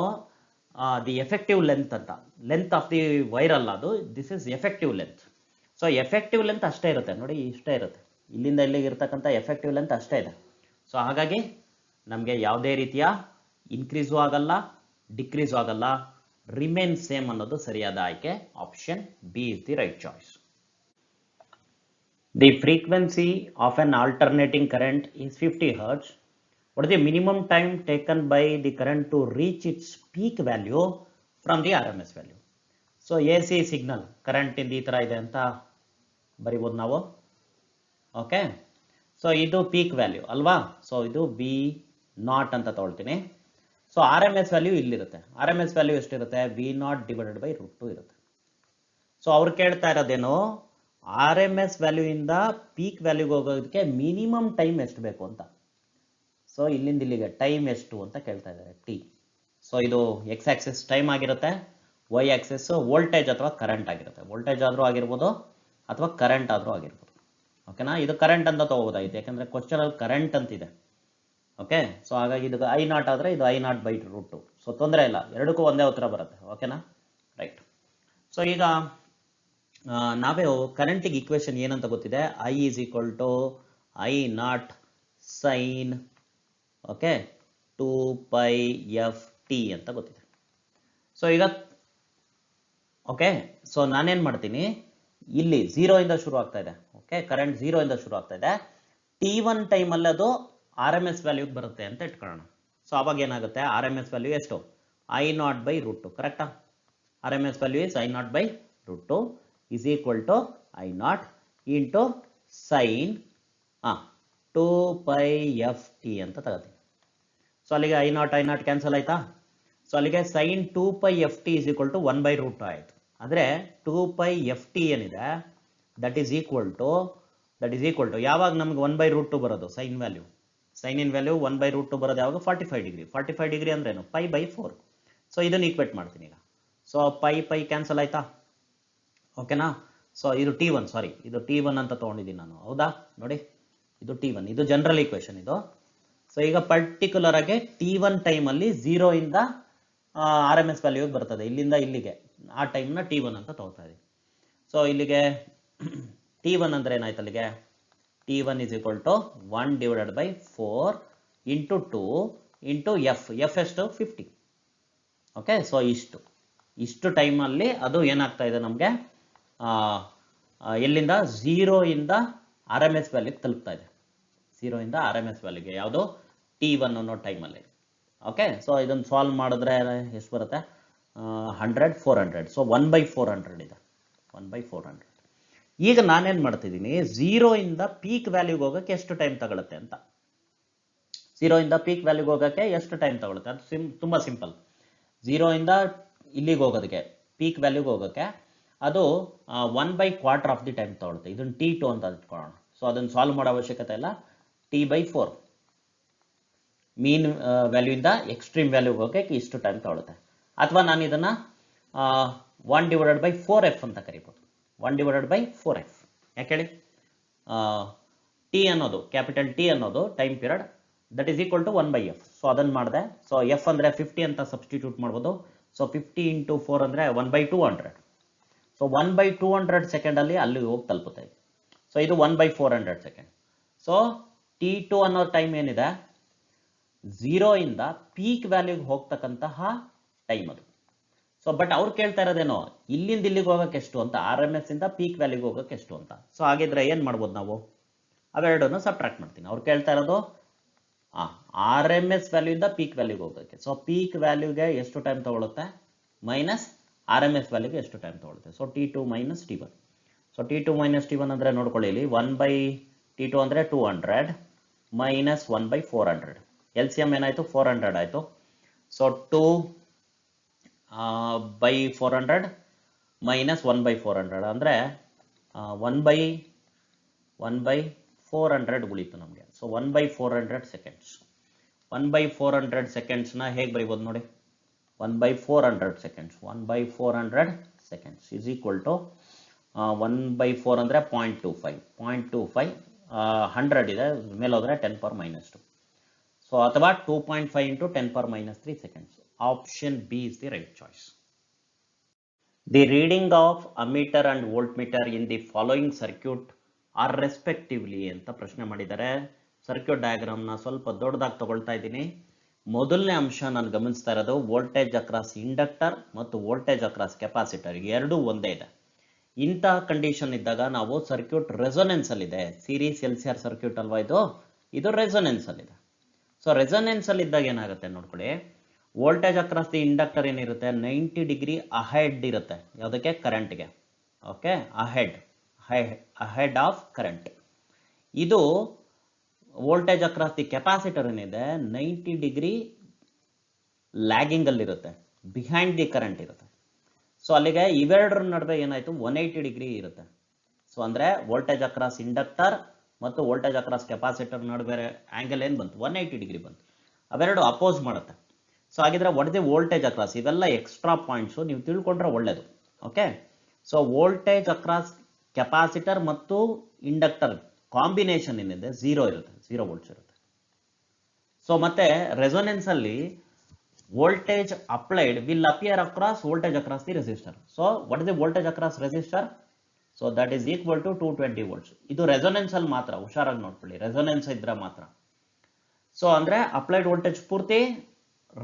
ದಿ ಎಫೆಕ್ಟಿವ್ ಲೆಂತ್ ಅಂತ, ಲೆಂತ್ ಆಫ್ ದಿ ವೈರ್ ಅಲ್ಲ ಅದು, this is effective length. So effective length ಅಷ್ಟೇ ಇರುತ್ತೆ ನೋಡಿ, ಇಷ್ಟೇ ಇರುತ್ತೆ, ಇಲ್ಲಿಂದ ಇಲ್ಲಿಗೆ ಇರ್ತಕ್ಕಂಥ ಎಫೆಕ್ಟಿವ್ ಲೆಂತ್ ಅಷ್ಟೇ ಇದೆ. ಸೊ ಹಾಗಾಗಿ ನಮಗೆ ಯಾವುದೇ ರೀತಿಯ ಇನ್ಕ್ರೀಸು ಆಗಲ್ಲ, ಡಿಕ್ರೀಸು ಆಗಲ್ಲ, ರಿಮೇನ್ ಸೇಮ್ ಅನ್ನೋದು ಸರಿಯಾದ ಆಯ್ಕೆ. Option B is the right choice. The frequency of an alternating current is 50 Hz. What is the minimum time taken by the current to reach its peak value from the RMS value? So AC signal current in the ತರ ಇದೆ ಅಂತ ಬರಿಬೋದು ನಾವು. Okay, so ಇದು peak value ಅಲ್ವಾ. So ಇದು V0 ಅಂತ ತಗೊಳ್ತೀನಿ. ಸೊ RMS ವ್ಯಾಲ್ಯೂ ಇಲ್ಲಿರುತ್ತೆ. RMS ವ್ಯಾಲ್ಯೂ ಎಷ್ಟಿರುತ್ತೆ, V0 ಡಿವೈಡೆಡ್ ಬೈ √2 ಇರುತ್ತೆ. ಸೊ ಅವ್ರು ಕೇಳ್ತಾ ಇರೋದೇನು, RMS ವ್ಯಾಲ್ಯೂ ಇಂದ ಪೀಕ್ ವ್ಯಾಲ್ಯೂಗೆ ಹೋಗೋದಕ್ಕೆ ಮಿನಿಮಮ್ ಟೈಮ್ ಎಷ್ಟು ಬೇಕು ಅಂತ. ಸೊ ಇಲ್ಲಿಂದ ಇಲ್ಲಿಗೆ ಟೈಮ್ ಎಷ್ಟು ಅಂತ ಕೇಳ್ತಾ ಇದ್ದಾರೆ, T. ಸೊ ಇದು ಎಕ್ಸ್ ಆಕ್ಸಿಸ್ ಟೈಮ್ ಆಗಿರುತ್ತೆ, ವೈ ಆಕ್ಸಿಸ್ ವೋಲ್ಟೇಜ್ ಅಥವಾ ಕರೆಂಟ್ ಆಗಿರುತ್ತೆ. ವೋಲ್ಟೇಜ್ ಆದ್ರೂ ಆಗಿರ್ಬೋದು ಅಥವಾ ಕರೆಂಟ್ ಆದ್ರೂ ಆಗಿರ್ಬೋದು. ಓಕೆನಾ, ಇದು ಕರೆಂಟ್ ಅಂತ ತಗೋಬೋದಾಗಿತ್ತು, ಯಾಕಂದ್ರೆ ಕ್ವಶನ್ ಅಲ್ಲಿ ಕರೆಂಟ್ ಅಂತಿದೆ. ಓಕೆ, ಸೊ ಹಾಗಾಗಿ ಇದು I0 ಆದ್ರೆ ಇದು I0 ಬೈ √2. ಸೊ ತೊಂದರೆ ಇಲ್ಲ, ಎರಡಕ್ಕೂ ಒಂದೇ ಉತ್ತರ ಬರುತ್ತೆ. ಓಕೆನಾ, ರೈಟ್. ಸೊ ಈಗ ನಾವೇ ಕರೆಂಟಿಗೆ ಈಕ್ವೇಶನ್ ಏನಂತ ಗೊತ್ತಿದೆ, I is equal to I0 sin 2 pi ft ಅಂತ ಗೊತ್ತಿದೆ. ಸೊ ಈಗ ಓಕೆ, ಸೊ ನಾನೇನ್ ಮಾಡ್ತೀನಿ, ಇಲ್ಲಿ 0 ಇಂದ ಶುರು ಆಗ್ತಾ ಇದೆ. ಓಕೆ, ಕರೆಂಟ್ 0 ಇಂದ ಶುರು ಆಗ್ತಾ ಇದೆ. T1 ಟೈಮ್ ಅಲ್ಲಿ ಅದು RMS ವ್ಯಾಲ್ಯೂಗೆ ಬರುತ್ತೆ ಅಂತ ಇಟ್ಕೊಳ್ಳೋಣ. ಸೊ ಅವಾಗ ಏನಾಗುತ್ತೆ, RMS ವ್ಯಾಲ್ಯೂ ಎಷ್ಟು, I0 ಬೈ √2. ಕರೆಕ್ಟಾ, RMS value is I0 by √2 is equal to I0 into sin 2 pi ft ಅಂತ ತಗೋತೀನಿ. ಸೊ ಅಲ್ಲಿಗೆ I0 ಕ್ಯಾನ್ಸಲ್ ಆಯ್ತಾ. ಸೊ ಅಲ್ಲಿಗೆ sin 2 pi ft is equal to 1 by √2 ಆಯ್ತು. ಆದರೆ 2 pi ft ಏನಿದೆ ದಟ್ ಈಸ್ ಈಕ್ವಲ್ ಟು ಯಾವಾಗ ನಮ್ಗೆ 1 by √2 ಬರೋದು, sine value, sine in value 1 by √2 ಬರೋದು ಯಾವಾಗ, 45 ಡಿಗ್ರಿ. 45 ಡಿಗ್ರಿ ಅಂದ್ರೇನು, ಪೈ ಬೈ 4. ಸೊ ಇದನ್ನು ಈಕ್ವೇಟ್ ಮಾಡ್ತೀನಿ ಈಗ. ಸೊ ಪೈ ಕ್ಯಾನ್ಸಲ್ ಆಯ್ತಾ. ಓಕೆನಾ, ಸೊ ಇದು T1, ಸಾರಿ ಇದು T1 ಅಂತ ತಗೊಂಡಿದ್ದೀನಿ ನಾನು, ಹೌದಾ. ನೋಡಿ ಇದು T1, ಇದು ಜನರಲ್ ಈಕ್ವೇಶನ್ ಇದು. ಸೊ ಈಗ ಪರ್ಟಿಕ್ಯುಲರ್ ಆಗಿ T1 ಟೈಮ್ ಅಲ್ಲಿ 0 ಇಂದ RMS ವ್ಯಾಲ್ಯೂಗೆ ಬರ್ತದೆ, ಇಲ್ಲಿಂದ ಇಲ್ಲಿಗೆ, ಆ ಟೈಮ್ನ T1 ಅಂತ ತಗೋತಾ ಇದೀವಿ. ಸೊ ಇಲ್ಲಿಗೆ T1 ಅಂದ್ರೆ ಏನಾಯ್ತು, ಅಲ್ಲಿಗೆ T1 is equal to 1 divided by 4 into 2 into F ಎಷ್ಟು 50. ಓಕೆ, ಸೊ ಇಷ್ಟು ಟೈಮಲ್ಲಿ ಅದು ಏನಾಗ್ತಾ ಇದೆ ನಮಗೆ, ಎಲ್ಲಿಂದ 0 ಇಂದ RMS ವ್ಯಾಲ್ಯೂಗೆ ತಲುಪ್ತಾ ಇದೆ. 0 ಇಂದ RMS ವ್ಯಾಲ್ಯೂಗೆ ಯಾವುದು, T1 ಅನ್ನೋ ಟೈಮಲ್ಲಿ. ಓಕೆ, ಸೊ ಇದನ್ನು ಸಾಲ್ವ್ ಮಾಡಿದ್ರೆ ಎಷ್ಟು ಬರುತ್ತೆ, 100 400. ಸೊ 1 by 400 ಇದೆ, 1 by 400. ಈಗ ನಾನೇನು ಮಾಡ್ತಿದ್ದೀನಿ, 0 ಇಂದ ಪೀಕ್ ವ್ಯಾಲ್ಯೂಗೆ ಹೋಗೋಕ್ಕೆ ಎಷ್ಟು ಟೈಮ್ ತಗೊಳುತ್ತೆ ಅಂತ. 0 ಇಂದ ಪೀಕ್ ವ್ಯಾಲ್ಯೂಗೆ ಹೋಗೋಕ್ಕೆ ಎಷ್ಟು ಟೈಮ್ ತಗೊಳುತ್ತೆ, ಅದು ತುಂಬ ಸಿಂಪಲ್. 0 ಇಂದ ಇಲ್ಲಿಗೆ ಹೋಗೋದಕ್ಕೆ, ಪೀಕ್ ವ್ಯಾಲ್ಯೂಗೆ ಹೋಗೋಕ್ಕೆ ಅದು 1 by quarter of the time ತಗೊಳುತ್ತೆ. ಇದನ್ನು T2 ಅಂತ ಇಟ್ಕೊಳ್ಳೋಣ. ಸೊ ಅದನ್ನು ಸಾಲ್ವ್ ಮಾಡೋ ಅವಶ್ಯಕತೆ ಇಲ್ಲ, T by 4. ಮೀನ್ ವ್ಯಾಲ್ಯೂ ಇಂದ ಎಕ್ಸ್ಟ್ರೀಮ್ ವ್ಯಾಲ್ಯೂಗೆ ಹೋಗೋಕ್ಕೆ ಇಷ್ಟು ಟೈಮ್ ತಗೊಳುತ್ತೆ. ಅಥವಾ ನಾನು ಇದನ್ನು 1/4f ಅಂತ ಕರಿಬೋದು. 1/4f ಯಾಕೆ ಹೇಳಿ, ಟಿ ಅನ್ನೋದು ಕ್ಯಾಪಿಟಲ್ ಟಿ ಅನ್ನೋದು time period, that is equal to 1/f. So ಅದನ್ನು ಮಾಡಿದೆ. ಸೊ ಎಫ್ ಅಂದರೆ 50 ಅಂತ ಸಬ್ಸ್ಟಿಟ್ಯೂಟ್ ಮಾಡ್ಬೋದು. ಸೊ 50 × 4 ಅಂದರೆ 1/200. ಸೊ 1/200 ಸೆಕೆಂಡಲ್ಲಿ ಅಲ್ಲಿ ಹೋಗಿ ತಲುಪುತ್ತೆ. ಸೊ ಇದು 1/400 ಸೆಕೆಂಡ್. ಸೊ T2 ಅನ್ನೋ ಟೈಮ್ ಏನಿದೆ, 0 ಇಂದ ಪೀಕ್ ವ್ಯಾಲ್ಯೂಗೆ ಹೋಗ್ತಕ್ಕಂತಹ ಟೈಮ್ ಅದು. ಸೊ ಬಟ್ ಅವ್ರು ಕೇಳ್ತಾ ಇರೋದೇನೋ ಇಲ್ಲಿಂದ ಇಲ್ಲಿಗೆ ಹೋಗೋಕೆ ಎಷ್ಟು ಅಂತ, RMS ಇಂದ ಪೀಕ್ ವ್ಯಾಲ್ಯೂಗೆ ಹೋಗೋಕೆ ಎಷ್ಟು ಅಂತ. ಸೊ ಹಾಗಿದ್ರೆ ಏನು ಮಾಡ್ಬೋದು ನಾವು, ಅವೆರಡನ್ನು ಸಬ್ಟ್ರಾಕ್ಟ್ ಮಾಡ್ತೀನಿ. ಅವ್ರು ಕೇಳ್ತಾ ಇರೋದು RMS ವ್ಯಾಲ್ಯೂ ಇಂದ ಪೀಕ್ ವ್ಯಾಲ್ಯೂಗೆ ಹೋಗೋಕ್ಕೆ. ಸೊ ಪೀಕ್ ವ್ಯಾಲ್ಯೂಗೆ ಎಷ್ಟು ಟೈಮ್ ತಗೊಳುತ್ತೆ ಮೈನಸ್ RMS ವ್ಯಾಲ್ಯೂಗೆ ಎಷ್ಟು ಟೈಮ್ ತಗೊಳುತ್ತೆ. So T2 - T1. So T2 - T1 ಅಂದರೆ ನೋಡ್ಕೊಳ್ಳಿ, ಇಲ್ಲಿ 1/T2 ಅಂದರೆ 200 ಮೈನಸ್ 1/400. LCM ಏನಾಯಿತು, 400 ಆಯಿತು. ಸೊ 2/400 ಮೈನಸ್ 1/400 ಅಂದರೆ 1/400 ಉಳಿತು ನಮಗೆ. So 1/400 seconds. 1/400 ಸೆಕೆಂಡ್ಸ್ನ ಹೇಗೆ ಬರೀಬೋದು ನೋಡಿ, 1/400 seconds. 1/400 seconds is equal to 1/4 ಅಂದರೆ 0.25. 0.25 100 ಇದೆ, ಮೇಲೆ ಹೋದರೆ 10⁻². ಸೊ ಅಥವಾ 2.5 × 10⁻³ seconds. Option B is the right choice. The reading of ammeter and voltmeter in the following circuit are respectively ಅಂತ ಪ್ರಶ್ನೆ ಮಾಡಿದ್ದಾರೆ. ಸರ್ಕ್ಯೂಟ್ ಡಯಾಗ್ರಾಮ್ನ ಸ್ವಲ್ಪ ದೊಡ್ಡದಾಗಿ ತಗೊಳ್ತಾ ಇದ್ದೀನಿ. ಮೊದಲನೇ ಅಂಶ ನಾನು ಗಮನಿಸ್ತಾ ಇರೋದು ವೋಲ್ಟೇಜ್ ಅಕ್ರಾಸ್ ಇಂಡಕ್ಟರ್ ಮತ್ತು ವೋಲ್ಟೇಜ್ ಅಕ್ರಾಸ್ ಕೆಪಾಸಿಟರ್ ಎರಡೂ ಒಂದೇ ಇದೆ. ಇಂತಹ ಕಂಡೀಷನ್ ಇದ್ದಾಗ ನಾವು ಸರ್ಕ್ಯೂಟ್ ರೆಸೊನೆನ್ಸ್ ಅಲ್ಲಿದೆ. ಸೀರೀಸ್ LCR ಸರ್ಕ್ಯೂಟ್ ಅಲ್ವಾ ಇದು ರೆಸೊನೆನ್ಸ್ ಅಲ್ಲಿದೆ. ಸೊ ರೆಸೊನೆನ್ಸ್ ಅಲ್ಲಿ ಇದ್ದಾಗ ಏನಾಗುತ್ತೆ ನೋಡ್ಕೊಳ್ಳಿ, ವೋಲ್ಟೇಜ್ ಅಕ್ರಾಸ್ ದಿ ಇಂಡಕ್ಟರ್ ಏನಿರುತ್ತೆ 90 ಡಿಗ್ರಿ ಅಹೆಡ್ ಇರುತ್ತೆ. ಯಾವುದಕ್ಕೆ, ಕರೆಂಟ್ಗೆ. Okay, ahead of current. ಇದು ವೋಲ್ಟೇಜ್ ಅಕ್ರಾಸ್ ದಿ ಕೆಪಾಸಿಟರ್ ಏನಿದೆ 90 ಡಿಗ್ರಿ ಲ್ಯಾಗಿಂಗ್ ಅಲ್ಲಿರುತ್ತೆ, ಬಿಹೈಂಡ್ ದಿ ಕರೆಂಟ್ ಇರುತ್ತೆ. ಸೊ ಅಲ್ಲಿಗೆ ಇವೆರಡರ ನಡುವೆ ಏನಾಯಿತು, 180 ಡಿಗ್ರಿ ಇರುತ್ತೆ. ಸೊ ಅಂದರೆ ವೋಲ್ಟೇಜ್ ಅಕ್ರಾಸ್ ಇಂಡಕ್ಟರ್ ಮತ್ತು ವೋಲ್ಟೇಜ್ ಅಕ್ರಾಸ್ ಕೆಪಾಸಿಟರ್ ನಡುವೆ ಆ್ಯಂಗಲ್ ಏನು ಬಂತು, 180 ಡಿಗ್ರಿ ಬಂತು. ಅವೆರಡು ಅಪೋಸ್ ಮಾಡುತ್ತೆ. ಸೊ ಹಾಗಿದ್ರೆ what is the voltage across, ಇವೆಲ್ಲ ಎಕ್ಸ್ಟ್ರಾ ಪಾಯಿಂಟ್ಸು ನೀವು ತಿಳ್ಕೊಂಡ್ರೆ ಒಳ್ಳೆಯದು. Okay, so voltage across capacitor ಮತ್ತು ಇಂಡಕ್ಟರ್ ಕಾಂಬಿನೇಷನ್ ಏನಿದೆ 0 ಇರುತ್ತೆ, 0 ವೋಲ್ಟ್ಸ್ ಇರುತ್ತೆ. ಸೊ ಮತ್ತೆ ರೆಸೊನೆನ್ಸ್ ಅಲ್ಲಿ voltage applied will appear across voltage across the resistor. So what is the voltage across resistor? So that is equal to 220 volts. ಇದು resonance ಅಲ್ಲಿ ಮಾತ್ರ, ಹುಷಾರಾಗಿ ನೋಡ್ಕೊಳ್ಳಿ, ರೆಸೊನೆನ್ಸ್ ಇದ್ರೆ ಮಾತ್ರ. ಸೊ ಅಂದ್ರೆ ಅಪ್ಲೈಡ್ ವೋಲ್ಟೇಜ್ ಪೂರ್ತಿ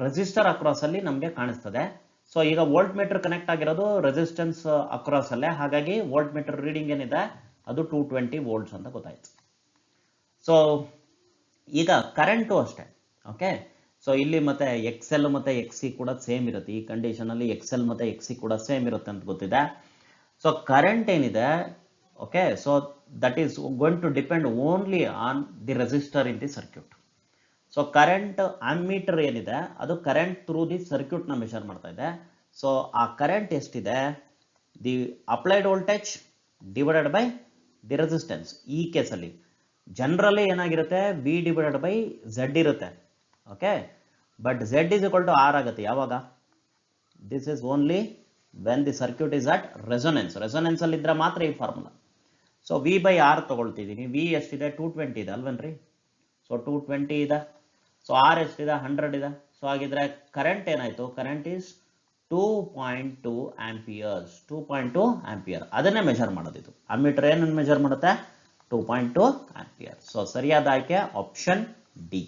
ರೆಸಿಸ್ಟರ್ ಅಕ್ರಾಸ್ ಅಲ್ಲಿ ನಮಗೆ ಕಾಣಿಸ್ತದೆ. ಸೊ ಈಗ ವೋಲ್ಟ್ ಮೀಟರ್ ಕನೆಕ್ಟ್ ಆಗಿರೋದು ರೆಸಿಸ್ಟೆನ್ಸ್ ಅಕ್ರಾಸ್ ಅಲ್ಲೇ, ಹಾಗಾಗಿ ವೋಲ್ಟ್ ಮೀಟರ್ ರೀಡಿಂಗ್ ಏನಿದೆ ಅದು 220 ವೋಲ್ಟ್ಸ್ ಅಂತ ಗೊತ್ತಾಯ್ತು. ಸೊ ಈಗ ಕರೆಂಟು ಅಷ್ಟೇ. ಓಕೆ, ಸೊ ಇಲ್ಲಿ ಮತ್ತೆ XL ಮತ್ತೆ XC ಕೂಡ ಸೇಮ್ ಇರುತ್ತೆ. ಈ ಕಂಡೀಷನ್ ಅಲ್ಲಿ XL ಮತ್ತೆ XC ಕೂಡ ಸೇಮ್ ಇರುತ್ತೆ ಅಂತ ಗೊತ್ತಿದೆ. ಸೊ ಕರೆಂಟ್ ಏನಿದೆ, okay, so that is going to depend only on the resistor in the circuit. So current ammeter ಏನಿದೆ ಅದು ಕರೆಂಟ್ ಥ್ರೂ ದಿ ಸರ್ಕ್ಯೂಟ್ ನ ಮೆಷರ್ ಮಾಡ್ತಾ ಇದೆ. ಸೊ ಆ ಕರೆಂಟ್ ಎಷ್ಟಿದೆ, the applied voltage divided by the resistance. ಈ ಕೇಸಲ್ಲಿ generally ಏನಾಗಿರುತ್ತೆ, V/Z ಇರುತ್ತೆ. Okay, but Z is equal to R ಆಗುತ್ತೆ ಯಾವಾಗ, this is only when the circuit is at resonance. Resonance ಅಲ್ಲಿ ಇದ್ರೆ ಮಾತ್ರ ಈ ಫಾರ್ಮುಲಾ. So V/R ತಗೊಳ್ತಿದ್ದೀನಿ. V ಎಷ್ಟಿದೆ, 220 ಇದೆ ಅಲ್ವೇನ್ರಿ. ಸೊ 220 ಇದೆ. ಸೊ R ಎಷ್ಟಿದೆ, 100 ಇದೆ. ಸೊ ಹಾಗಿದ್ರೆ ಕರೆಂಟ್ ಏನಾಯ್ತು, ಕರೆಂಟ್ ಈಸ್ 2.2 ಆಂಪಿಯರ್ಸ್. 2.2 ಆಂಪಿಯರ್ ಅದನ್ನೇ ಮೆಷರ್ ಮಾಡೋದು. ಇದು ಅಮ್ಮೀಟರ್ ಏನನ್ನು ಮೆಷರ್ ಮಾಡುತ್ತೆ, 2.2 ಆಂಪಿಯರ್. ಸೊ ಸರಿಯಾದ ಆಯ್ಕೆ ಆಪ್ಷನ್ ಡಿ.